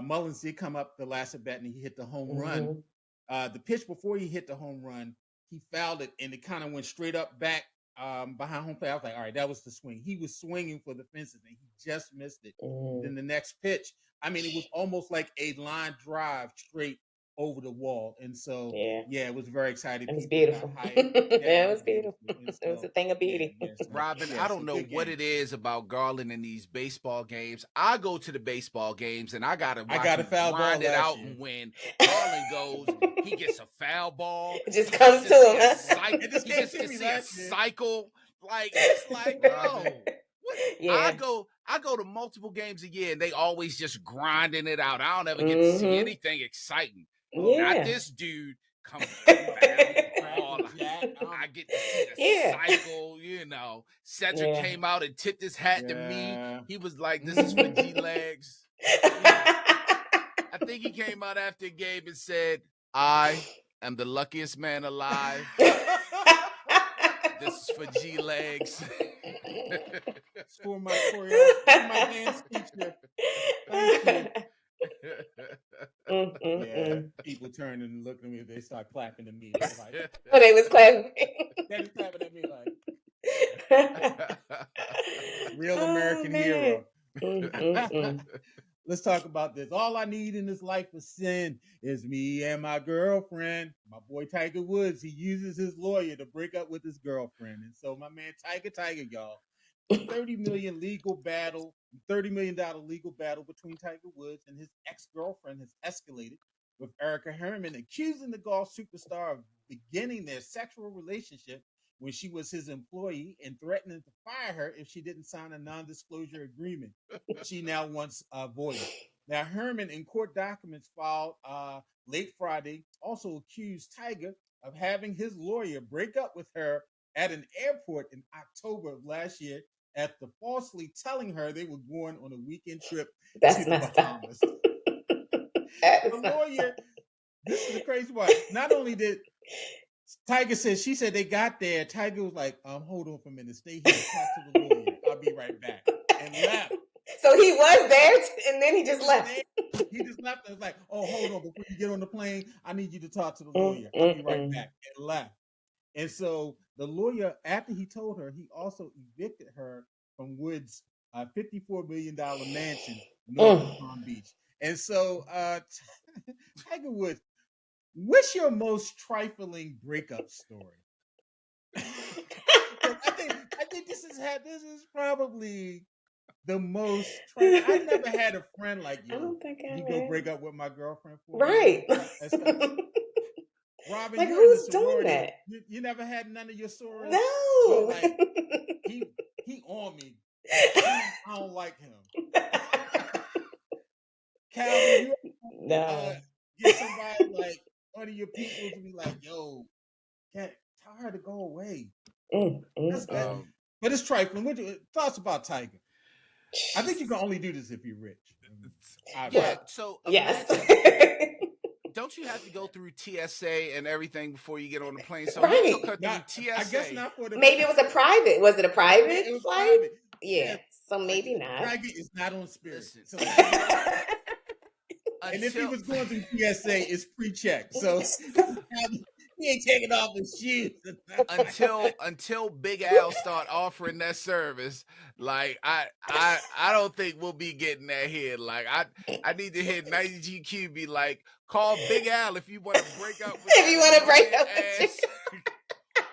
Mullins did come up the last at bat and he hit the home run.
Mm-hmm.
The pitch before he hit the home run, he fouled it and it kind of went straight up back behind home plate. I was like, all right, that was the swing. He was swinging for the fences and he just missed it. Then the next pitch, I mean, it was almost like a line drive straight over the wall. And so, yeah, it was very exciting.
It was
People
beautiful.
got hyped.
Yeah, it was beautiful.
And
It was
so,
a thing of beauty.
so,
Robin, I don't know what it is about Garland in these baseball games. I go to the baseball games and I gotta watch him grind it out, and when Garland goes, he gets a foul ball.
It just comes to him,
huh? He just gets to see a cycle. Like it's like, yo, what? I go to multiple games a year and they always just grinding it out. I don't ever get to see anything exciting. Not this dude coming foul. I get to see the cycle, you know. Cedric came out and tipped his hat to me. He was like, this is for G-Legs. I think he came out after a game and said, I am the luckiest man alive. This is for G-Legs.
It's for my choreography, my dance teacher. Thank you. Yeah, people turn and look at me. They start clapping at me. Like,
oh, they was clapping.
They was clapping at me like real American hero. Let's talk about this. All I need in this life of sin is me and my girlfriend. My boy Tiger Woods, he uses his lawyer to break up with his girlfriend. And so my man Tiger, y'all, $30 million legal battle between Tiger Woods and his ex-girlfriend has escalated, with Erica Herman accusing the golf superstar of beginning their sexual relationship when she was his employee and threatening to fire her if she didn't sign a non-disclosure agreement she now wants voided. Now, Herman, in court documents filed late Friday, also accused Tiger of having his lawyer break up with her at an airport in October of last year after falsely telling her they were going on a weekend trip to the Bahamas. The lawyer, this is the crazy part. Not only did Tiger said, she said they got there. Tiger was like, hold on for a minute. Stay here. Talk to the lawyer. I'll be right back. And left.
So he was there and then he just left.
He just left and was like, oh, hold on. Before you get on the plane, I need you to talk to the lawyer. I'll be right back. And left. And so the lawyer, after he told her, he also evicted her from Wood's $54 million mansion north of Palm Beach. And so Tiger Woods, what's your most trifling breakup story? I think this is probably the most. I never had a friend like you.
I don't think I
you go break up with my girlfriend for
right.
Robin,
like who's doing that?
You never had none of your sorors.
No.
Like, he on me. I don't like him. Calvin, you get somebody like one of your people to be like, yo, can't tell her to go away. But it's trifling. What your thoughts about Tiger? I think you can only do this if you're rich.
Yeah. So
yes.
Don't you have to go through TSA and everything before you get on the plane? So
right.
he took her through TSA.
I guess not for the.
Maybe it was a private. Was it a private
it was
flight?
Private.
Yeah. So maybe not.
Tiger is not on Spirit. So, and if
Until-
he was going through TSA, it's pre-check. So he ain't taking off his shoes.
until Big Al start offering that service, like I don't think we'll be getting that here. Like I need to hear 90 GQ be like, call Big Al if you want to break up with
if you want to break up with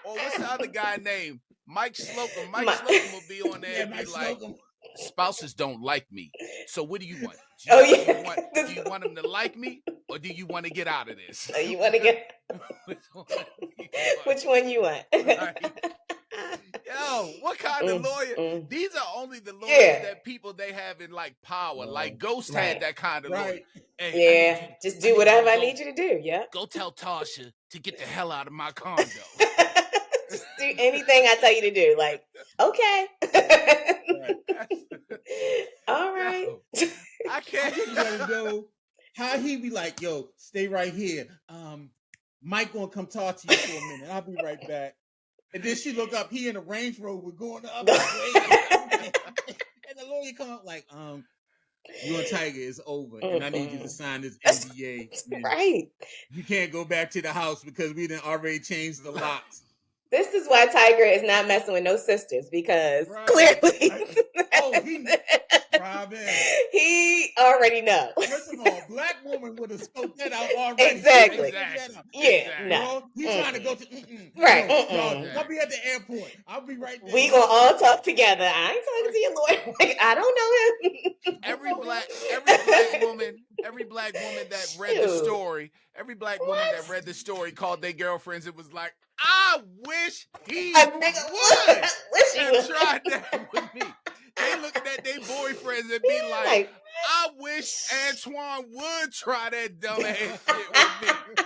or what's the other guy named? Mike Slocum. Mike Slocum will be on there and be like, spouses don't like me. So what do you want? Do you want them to like me, or do you want to get out of this?
You want to get which one you want?
Yo, what kind of lawyer? These are only the lawyers that people they have in like power. Like Ghost had that kind of lawyer.
Hey, just do whatever I need you to do. Yeah.
Go tell Tasha to get the hell out of my condo.
Just do anything I tell you to do. Like, okay. All right.
Yo, I can't.
You gotta know how he be like, yo, stay right here. Mike gonna come talk to you for a minute. I'll be right back. And then she look up, he in a Range Rover going the other way. And the lawyer come up like, You and Tiger is over, and I need you to sign this NDA.
Right.
You can't go back to the house because we done already changed the locks.
This is why Tiger is not messing with no sisters, because clearly,
Robin,
he already knows.
First of all, black woman would have scoped that out already.
Exactly.
Yeah, no, he's trying to go to
right.
No, I'll be at the airport. I'll be right there.
We gonna all talk together. I ain't talking to your lawyer. Like, I don't know him.
Every black woman that read the story, that called their girlfriends. It was like, I wish he would have tried that with me. They looking at their boyfriends and be like, I wish Antoine would try that dumbass shit with me.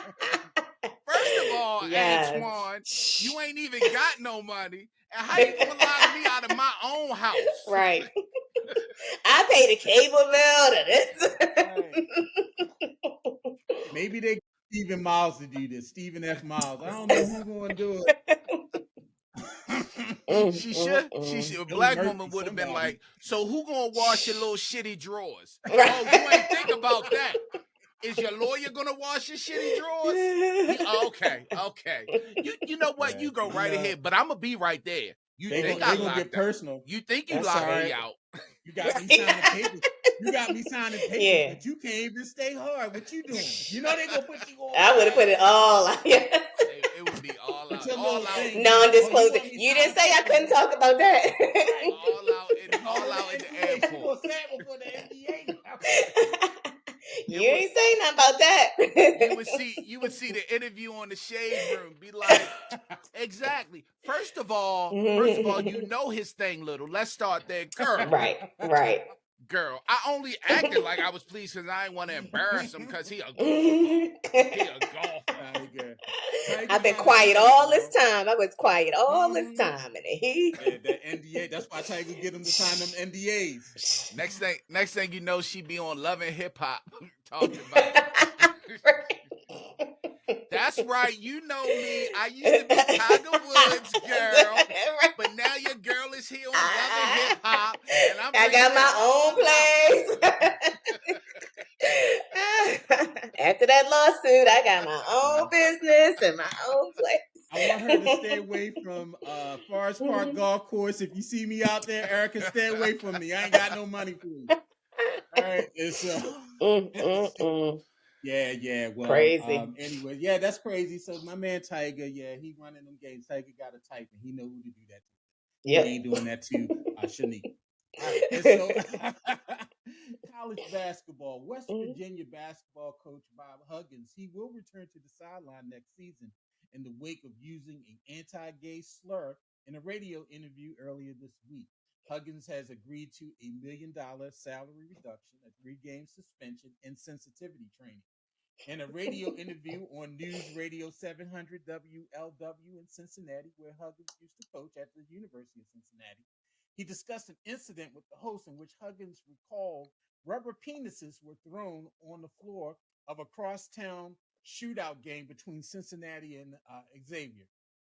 First of all, Antoine, you ain't even got no money. And how you gonna lock me out of my own house?
Right. I pay the cable bill to this.
Maybe they Stephen Miles to do this. Stephen F. Miles. I don't know who's going to do
it. She should. A black woman would have been like, so who going to wash your little shitty drawers? Oh, you ain't think about that. Is your lawyer going to wash your shitty drawers? Okay. You know what? You go right ahead, but I'm going to be right there. You think I locked get personal. You think you locked me out.
You got me signing papers. But you can't even stay hard. What you doing? You know they gonna put you on.
I would have put it all out.
It would be all out.
Non-disclosure. You didn't say I couldn't talk about that.
all out in the airport.
You ain't saying nothing about that.
You would see the interview on the Shade Room. Be like, exactly. First of all, you know his thing little. Let's start there, girl.
Right.
Girl, I only acted like I was pleased because I didn't want to embarrass him because he a golfer.
I've been quiet all this time. I was quiet all this time, and
that NDA. That's why Tiger get him to sign them NDAs.
Next thing you know, she be on Love and Hip Hop talking about it. That's right. You know me. I used to be Tiger Woods girl, but now your girl is here on Love and Hip Hop, and
I got my own place. After that lawsuit, I got my own business and my own place.
I want her to stay away from Forest Park Golf Course. If you see me out there, Erica, stay away from me. I ain't got no money for you. All right. Yeah. Well,
crazy.
Anyway, yeah, that's crazy. So my man Tiger, he running them games. Tiger got a type, and he know who to do that to. He ain't doing that to Shanique. Right. And so, college basketball. West Virginia basketball coach Bob Huggins, he will return to the sideline next season in the wake of using an anti-gay slur in a radio interview earlier this week. Huggins has agreed to $1 million salary reduction, a 3-game suspension, and sensitivity training. In a radio interview on News Radio 700 WLW in Cincinnati, where Huggins used to coach at the University of Cincinnati, he discussed an incident with the host in which Huggins recalled rubber penises were thrown on the floor of a crosstown shootout game between Cincinnati and Xavier.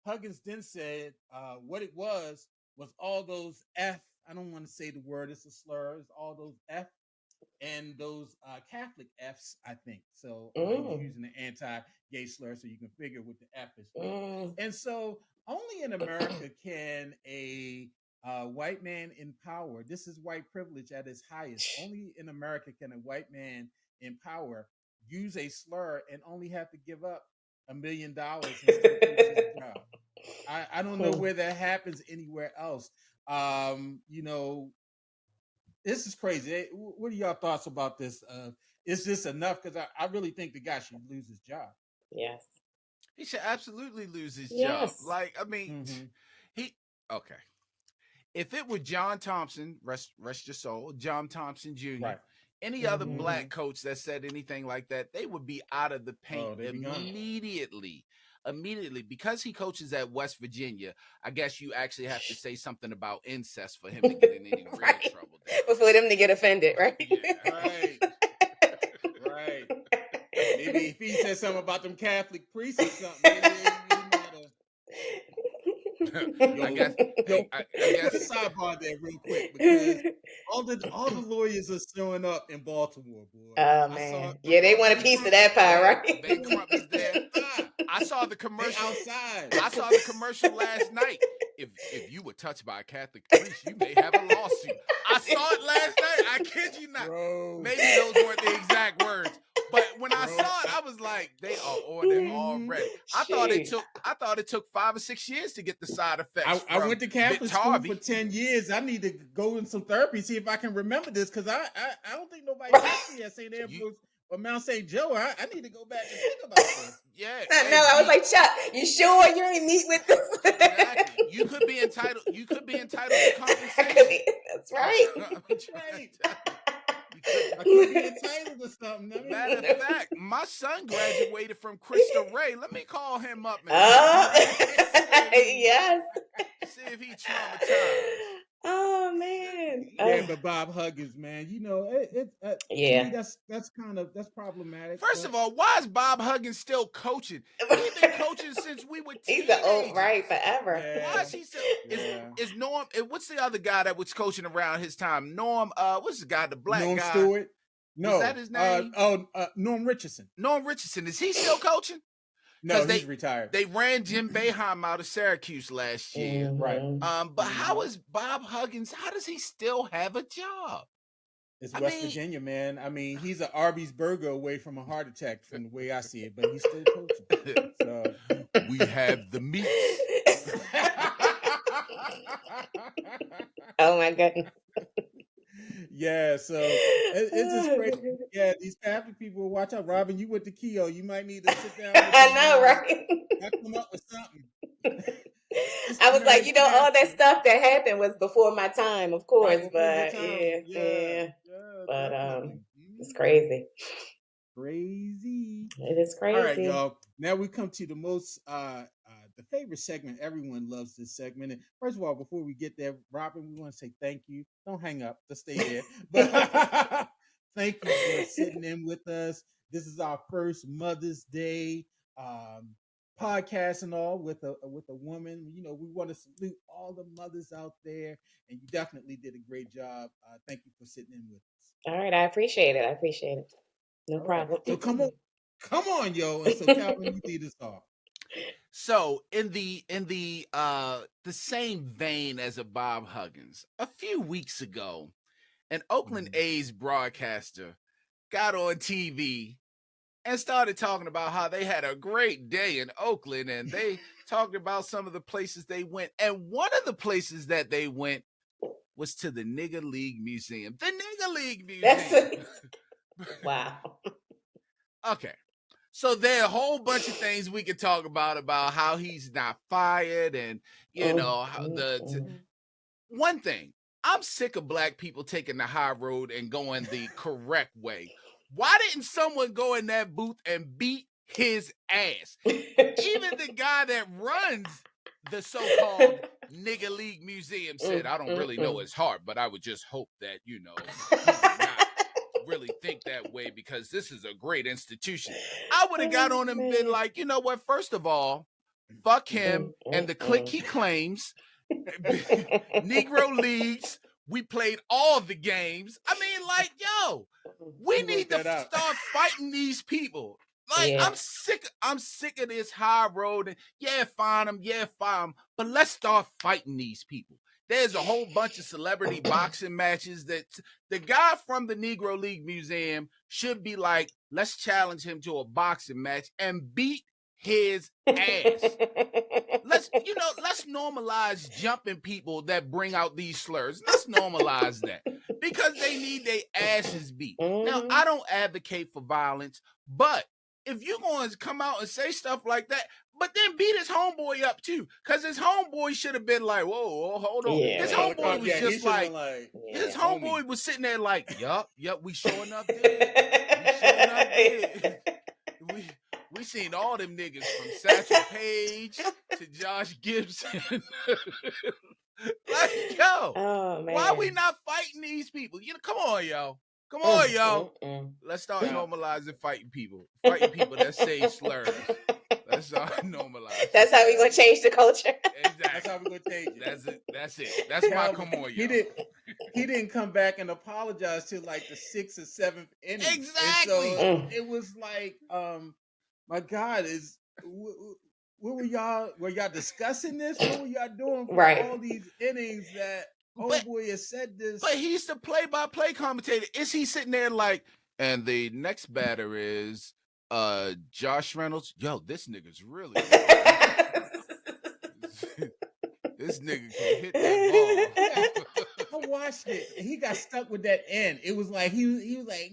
Huggins then said what it was all those F, I don't want to say the word, it's a slur, it's all those F and those Catholic Fs, I think. So using the anti-gay slur so you can figure what the F is for. And so only in America can a white man in power, this is white privilege at its highest, only in America can a white man in power use a slur and only have to give up $1 million and still keep his job. I don't know where that happens anywhere else. This is crazy. What are y'all thoughts about this? Is this enough? Because I really think the guy should lose his job.
Yes.
He should absolutely lose his job. Like, I mean, okay. If it were John Thompson, rest your soul, John Thompson Jr., any other black coach that said anything like that, they would be out of the paint immediately. Because he coaches at West Virginia, I guess you actually have to say something about incest for him to get in any real trouble.
For them to get offended, right?
Yeah, right. Maybe if he said something about them Catholic priests or something, I guess sidebar there real quick because all the lawyers are showing up in Baltimore, boy.
Oh man, yeah, they want a piece of that pie, right?
Ben Crump is there. I saw the commercial.
They outside.
I saw the commercial last night. If you were touched by a Catholic priest, you may have a lawsuit. I saw it last night. I kid you not.
Bro.
Maybe those weren't the exact words, but when I saw it, I was like, they are on it already. I thought it took 5 or 6 years to get the side effects.
I went to Catholic school for 10 years. I need to go in some therapy, see if I can remember this, because I don't think nobody asked me at St. Ambrose or Mount St. Joe. I need to go back and think about this.
Yeah.
I was like, Chuck, you sure you ain't meet with this?
Exactly. You could be entitled to compensation.
That's right.
That's right. I could be entitled to something. I mean,
matter of fact, my son graduated from Cristo Rey. Let me call him up.
Yes.
See if he traumatized.
Oh man.
Yeah, but Bob Huggins, man, you know,
yeah,
to me, that's problematic.
First of all, why is Bob Huggins still coaching? He's been coaching since we were teenagers.
He's an old forever.
Yeah. Why is he still? Is Norm? What's the other guy that was coaching around his time? Norm. What's the guy? The black
Norm
guy.
Stewart. No,
is that his name?
Norm Richardson.
Norm Richardson. Is he still coaching?
No, he's retired.
They ran Jim Boeheim out of Syracuse last year.
Mm-hmm.
Right.
But how is Bob Huggins? How does he still have a job?
It's West Virginia, man. I mean, he's an Arby's burger away from a heart attack, from the way I see it. But he's still coaching. So
we have the meats.
Oh my goodness.
Yeah, so it's just crazy. Yeah, these Catholic people, watch out. Robin, you went to Keogh. You might need to sit down.
I know, right?
I come up with something.
I was like, you know, all that stuff that happened was before my time, of course,
right,
but yeah. But it's crazy.
Crazy.
It is crazy.
All right, y'all. Now we come to the most the favorite segment. Everyone loves this segment. And first of all, before we get there, Robin, we want to say thank you. Don't hang up. Just stay there. But thank you for sitting in with us. This is our first Mother's Day podcast and all with a woman. You know, we want to salute all the mothers out there, and you definitely did a great job. Thank you for sitting in with us.
All right, I appreciate it. No problem.
So come on, yo. And so Calvin, you lead us off.
So in the same vein as a Bob Huggins, a few weeks ago, an Oakland A's broadcaster got on TV and started talking about how they had a great day in Oakland, and they talked about some of the places they went. And one of the places that they went was to the Nigger League Museum. The Nigger League Museum.
Wow.
Okay. So there are a whole bunch of things we could talk about how he's not fired, and you know how one thing. I'm sick of black people taking the high road and going the correct way. Why didn't someone go in that booth and beat his ass? Even the guy that runs the so-called Nigger League Museum said, I don't really know his heart, but I would just hope that, you know, he would not really think that way, because this is a great institution. I would have got on him and been like, you know what? First of all, fuck him and the clique he claims. Negro Leagues. We played all the games. I mean, like, yo, we need to start fighting these people. Like, I'm sick of this high road. And yeah, fine them. But let's start fighting these people. There's a whole bunch of celebrity boxing matches that the guy from the Negro League Museum should be like, let's challenge him to a boxing match and beat his ass. Let's normalize jumping people that bring out these slurs. Let's normalize that, because they need their asses beat. Now, I don't advocate for violence, but if you're going to come out and say stuff like that, but then beat his homeboy up too, because his homeboy should have been like, whoa, hold on. His homeboy was just like his homeboy was sitting there like, yup, we sure enough did. We seen all them niggas from Satchel Paige to Josh Gibson. Like, yo, why we not fighting these people? You know, come on, yo. Let's start normalizing fighting people that say slurs. Let's start normalizing.
That's how we gonna change the culture.
Exactly.
That's how we gonna change it.
That's it. That's my come on, yo.
he didn't come back and apologize till like the 6th or 7th inning.
Exactly.
And so it was like, my God, what were y'all? Were y'all discussing this? What were y'all doing for all these innings that boy has said this?
But he's the play-by-play commentator. Is he sitting there like, and the next batter is Josh Reynolds? Yo, this nigga's really this nigga can hit that
ball. I watched it, and he got stuck with that end. It was like he was like.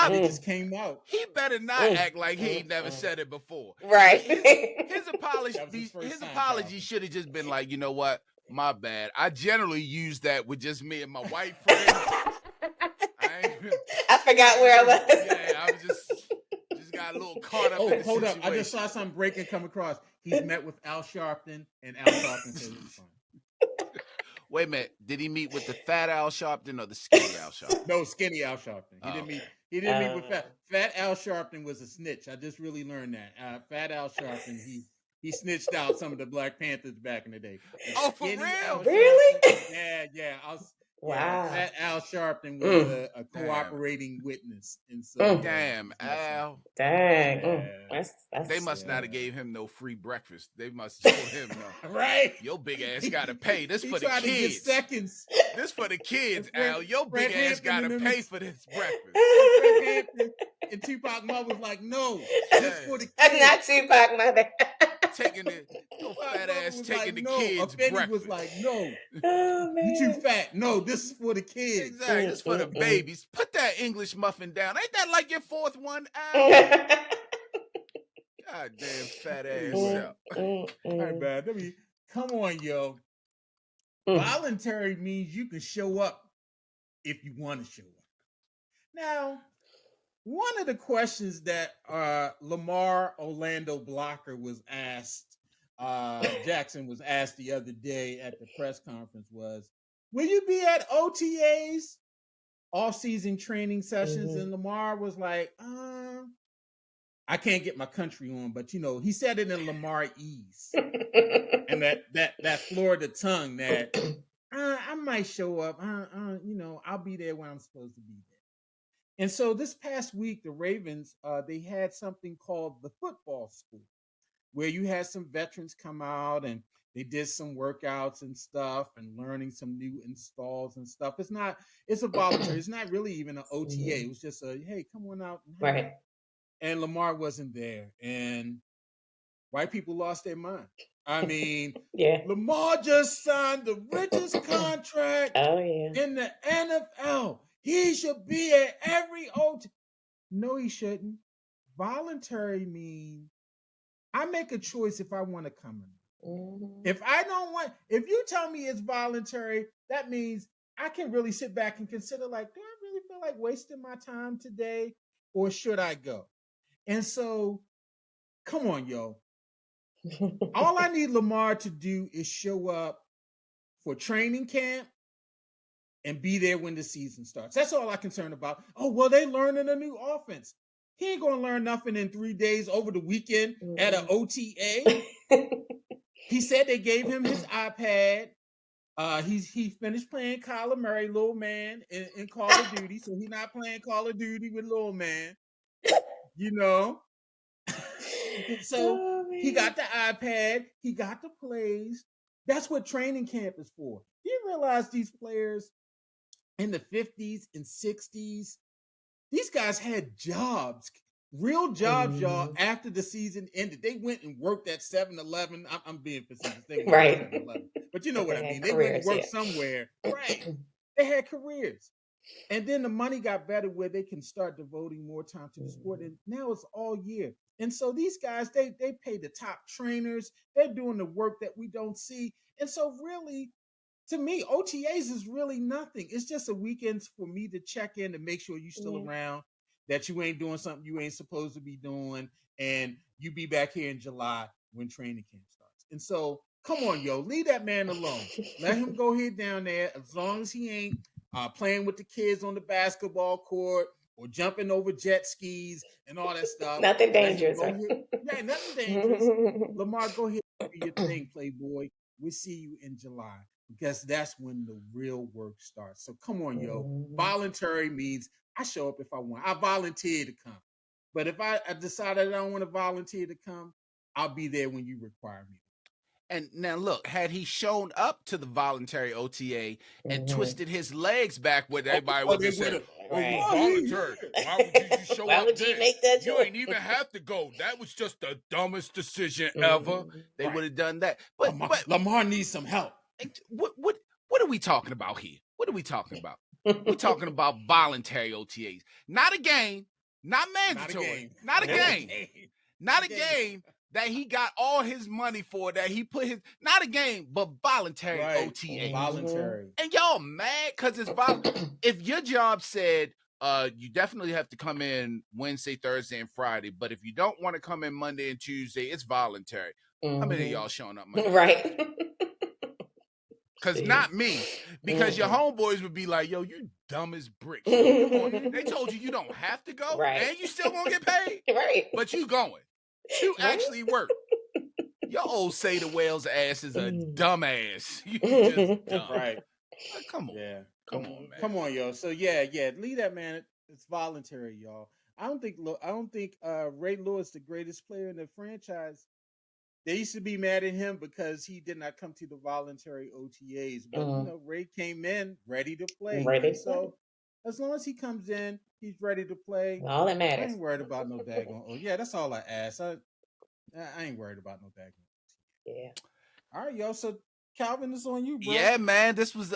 It just came out.
He better not act like he ain't never said it before.
Right.
His apology should have just been like, you know what? My bad. I generally use that with just me and my white friends.
I forgot where I was.
Yeah, I was just got a little caught up in the
hold
situation.
up. I just saw something breaking come across. He's met with Al Sharpton, and Al Sharpton said it's fine.
Wait a minute. Did he meet with the fat Al Sharpton or the skinny Al Sharpton?
No, skinny Al Sharpton. He didn't meet with fat Al Sharpton was a snitch. I just really learned that. Fat Al Sharpton, he snitched out some of the Black Panthers back in the day.
For real?
Really?
Yeah.
Wow.
Fat Al Sharpton was a cooperating witness. And so,
damn, Al.
Dang. That's,
they must not have gave him no free breakfast. They must have told him no.
Right.
Your big ass gotta pay. This for the
kids. To get seconds.
This for the kids, Al. Your big ass gotta pay for this breakfast.
And Tupac mother was like, no, this for the kids.
That's not Tupac mother.
Taking your fat ass taking like, the kids breakfast.
Was like, no,
man.
You too fat. No, this is for the kids.
Exactly, this is for the babies. Put that English muffin down. Ain't that like your fourth one, Al? God damn fat ass.
All right, man. Come on, yo. Voluntary means you can show up if you want to show up. Now, one of the questions that Lamar Orlando Blocker was asked, Jackson was asked the other day at the press conference was, will you be at OTAs, off-season training sessions? And Lamar was like, I can't get my country on, but he said it in Lamar ease. And that Florida tongue that I might show up. I'll be there when I'm supposed to be there. And so this past week, the Ravens, they had something called the football school, where you had some veterans come out and they did some workouts and stuff and learning some new installs and stuff. It's a volunteer. It's not really even an OTA. It was just hey, come on out.
Right.
And Lamar wasn't there. And white people lost their mind. I mean, Lamar just signed the richest contract in the NFL. He should be at every OT. No, he shouldn't. Voluntary means I make a choice if I want to come in. If I don't want, if you tell me it's voluntary, that means I can really sit back and consider, like, do I really feel like wasting my time today, or should I go? And so, come on, yo. All I need Lamar to do is show up for training camp and be there when the season starts. That's all I'm concerned about. Oh, well, they learning a new offense. He ain't going to learn nothing in 3 days over the weekend at an OTA. He said they gave him his iPad. He finished playing Kyler Murray, little man, in Call of Duty. So he's not playing Call of Duty with little man. So he got the iPad. He got the plays. That's what training camp is for. Do you realize these players in the 50s and 60s, these guys had jobs, real jobs, y'all, after the season ended. They went and worked at 7-Eleven. I'm being facetious. They
right.
7-Eleven. But you know what I mean. They went and worked somewhere. Right. They had careers. And then the money got better where they can start devoting more time to the sport. And now it's all year. And so these guys, they pay the top trainers. They're doing the work that we don't see. And so really, to me, OTAs is really nothing. It's just a weekend for me to check in to make sure you're still around, that you ain't doing something you ain't supposed to be doing, and you be back here in July when training camp starts. And so, come on, yo, leave that man alone. Let him go here down there, as long as he ain't playing with the kids on the basketball court or jumping over jet skis and all that stuff.
Nothing dangerous.
Right? Yeah, nothing dangerous. Lamar, go ahead and do your thing, Playboy. we'll see you in July because that's when the real work starts. So come on, yo.
Mm-hmm.
Voluntary means I show up if I want. I volunteer to come. But if I decide I don't want to volunteer to come, I'll be there when you require me.
And now look, had he shown up to the voluntary OTA and twisted his legs back, with everybody would have said, "Oh,
Right.
well, voluntary. Why would you just show
Why
up
would
then?
you make that
You
choice?
ain't even have to go. That was just the dumbest decision ever." They
Right.
would have done that. But
Lamar needs some help.
what are we talking about here? What are we talking about? We're talking about voluntary OTAs. Not a game, not mandatory, not a game. Not a game that he got all his money for, that he put his, not a game, but voluntary OTA.
Voluntary.
And y'all mad because it's if your job said, you definitely have to come in Wednesday, Thursday, and Friday, but if you don't want to come in Monday and Tuesday, it's voluntary. How many of y'all showing up Monday?
Right.
Because not me. Because your homeboys would be like, yo, you dumb as bricks. They told you don't have to go,
Right.
and you still gonna get paid.
Right.
But you going. You actually work. Your old Say the Whale's ass is a dumbass. You just dumb.
Right.
Come on.
Yeah.
Come on, man.
Come on, yo. So yeah, leave that man. It's voluntary, y'all. I don't think Ray Lewis, the greatest player in the franchise, they used to be mad at him because he did not come to the voluntary OTAs. But Ray came in ready to play. So as long as he comes in, he's ready to play.
All that matters.
I ain't worried about no daggone. Oh yeah, that's all I ask. I ain't worried about no daggone.
Yeah.
All right, yo. So Calvin, it's on you, bro.
Yeah, man. This was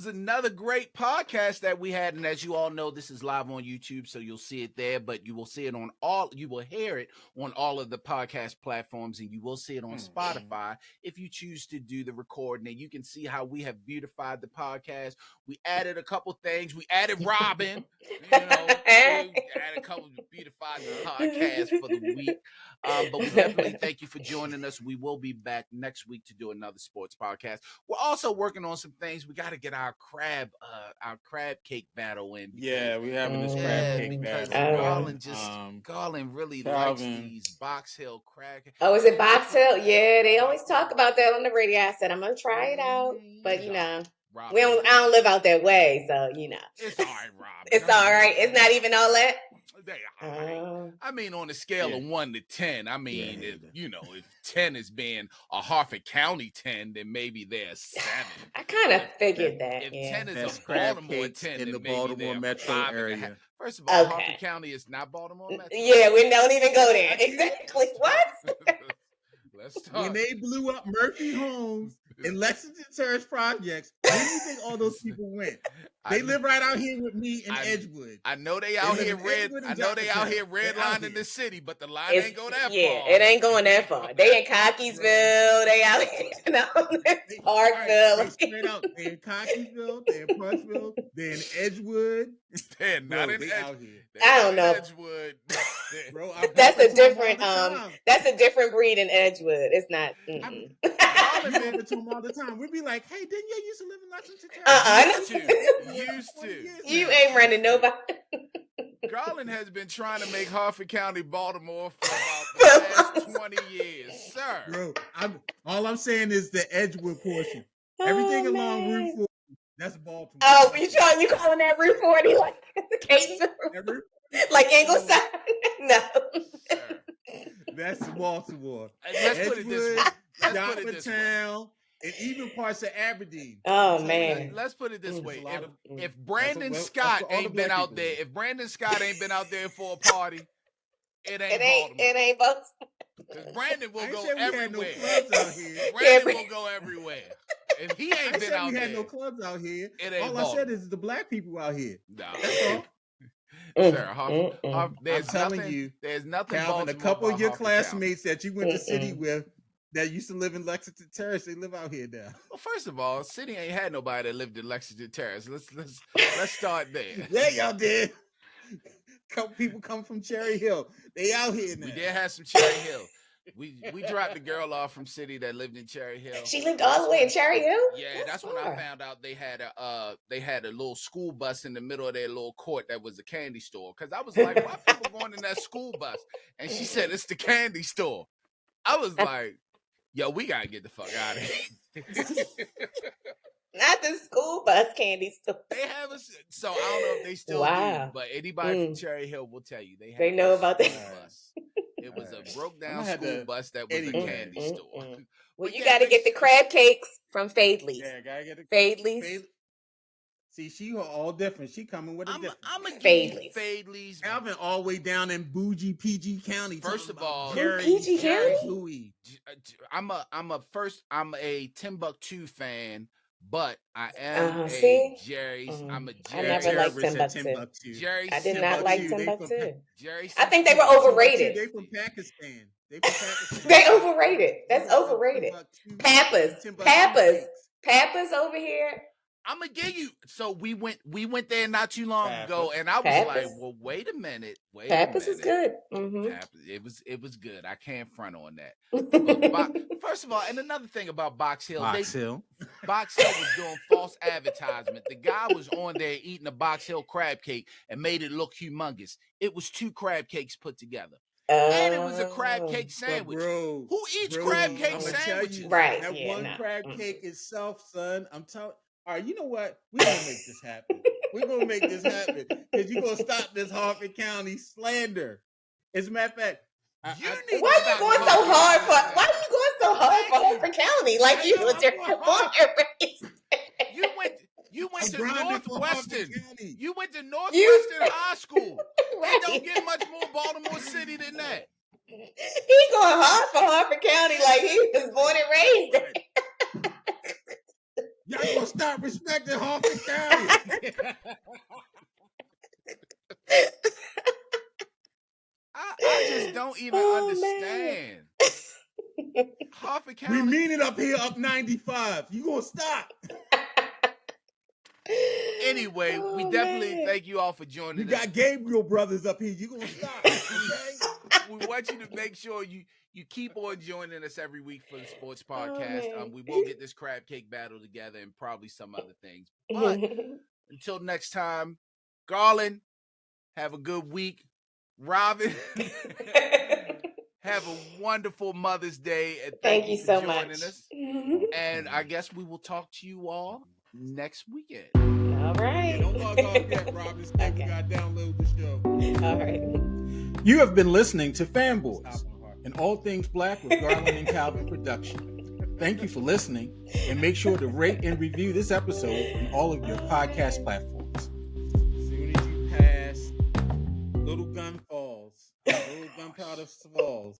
another great podcast that we had, and as you all know, this is live on YouTube, so you'll see it there. But you will see it you will hear it on all of the podcast platforms, and you will see it on Spotify if you choose to do the recording. And you can see how we have beautified the podcast. We added a couple things. We added Robin. We added a couple beautified the podcast for the week. But we definitely thank you for joining us. We will be back next week to do another sports podcast. We're also working on some things. We got to get our crab cake battle in.
Yeah, we're having this crab cake battle.
Garland really likes these Box Hill crab cakes.
Oh, is it Box Hill? Yeah, they always talk about that on the radio. I said I'm gonna try it out, but I don't live out that way, so
it's all right, Rob.
It's all right. It's not even all that.
I mean, on a scale of 1 to 10, I mean, if 10 is being a Harford County 10, then maybe they're 7.
I kind of figured that.
If 10 is
that's
a Baltimore 10,
in the
then
Baltimore metro area.
First of all, Harford County is not Baltimore metro.
Yeah, we don't even go there. Exactly. What?
Let's start.
When they blew up Murphy Homes and Lexington Terrace projects, where do you think all those people went? They live right out here with me in Edgewood.
I know they out here redlining the city, but the line ain't go that far.
Yeah, it ain't going that far. They in Cockeysville. They out here, Parkville.
Straight out. They in Cockeysville. They in Parkville. They in Edgewood.
They're not in Edgewood.
Out here.
I don't know.
Edgewood.
Bro,
that's a different breed in Edgewood. It's not.
I'm over to them all the time. We'd be like, "Hey, didn't you used to live in Lexington?"
Used to.
You ain't running nobody.
Garland has been trying to make Harford County Baltimore for about the last 20 years, sir.
Bro, all I'm saying is the Edgewood portion. Everything along Route 40, that's Baltimore.
Oh, you calling that Route 40 like Catesville? Like Ingleside? No.
Sir.
That's Baltimore.
Let's put it this way.
Johnstown, and even parts of Aberdeen.
Oh man.
Let's put it this way. If Brandon Scott ain't been out there, for a party, it ain't
Baltimore.
Because Brandon will go everywhere.
Brandon
will go everywhere. If he ain't been out there,
we had no clubs out here.
It ain't
all I said is the black people out here.
No.
That's all.
Sir,
I'm telling you,
there's nothing.
Calvin, a couple of your classmates that you went to city with that used to live in Lexington Terrace, they live out here now.
Well, first of all, city ain't had nobody that lived in Lexington Terrace. Let's start there.
Yeah, y'all did. Couple people come from Cherry Hill. They out here now.
We did have some Cherry Hill. We dropped the girl off from city that lived in Cherry Hill.
She lived all the way in Cherry Hill?
Yeah, that's when I found out they had a little school bus in the middle of their little court that was a candy store. Because I was like, why people going in that school bus? And she said, it's the candy store. I was like, yo, we gotta get the fuck out of here.
Not the school bus candy store.
They have so I don't know if they still do, but anybody from Cherry Hill will tell you they
know about that
bus. It was a broke down school bus that was a candy store.
Well, you got to get the crab cakes from Fadley's.
Yeah, gotta get the
Fadley's.
See, she all different. She coming with a different.
I'm gonna give you Fadley's.
Alvin all the way down in bougie PG County.
First of all,
PG County.
I'm a Timbuktu fan, but I am a Jerry's. I'm a Jerry's.
I never liked Timbuktu.
Jerry's.
I did not like Timbuktu.
Jerry's.
I think they were overrated.
They from Pakistan.
They overrated. That's overrated. Pappas over here.
I'm gonna give you. So we went there not too long ago, and I was like, "Well, wait a minute,
Pappas is good.
It was good. I can't front on that. First of all, and another thing about Box Hill, Box Hill was doing false advertisement. The guy was on there eating a Box Hill crab cake and made it look humongous. It was 2 crab cakes put together. And it was a crab cake sandwich.
Bro,
who eats crab cake sandwiches?
Right.
That one crab cake itself, son. I'm telling. All right, you know what? We're going to make this happen. We're going to make this happen because you're going to stop this Harford County slander. As a matter of fact,
why are you going so hard for Harford County? Like you was your born and raised.
You went to Northwestern. You went to Northwestern High School. Right. It don't get much more Baltimore City than that.
He's going hard for Harford County like he was born and raised there.
Y'all gonna stop respecting Harford County.
I just don't even understand. Harford County.
We mean it up here, up 95. You gonna stop?
Anyway, we definitely thank you all for joining us.
We got Gabriel brothers up here. You gonna stop? Okay?
We want you to make sure you keep on joining us every week for the sports podcast. We will get this crab cake battle together and probably some other things. But until next time, Garland, have a good week. Robin, have a wonderful Mother's Day. And thank you so much for joining us. And I guess we will talk to you all next weekend.
All right.
Don't log off yet, Robin. Okay. We got to download the show.
All right.
You have been listening to Fanboys, an all things black with Garland and Calvin production. Thank you for listening, and make sure to rate and review this episode on all of your podcast platforms. As soon as you pass, little gun falls, little gunpowder falls.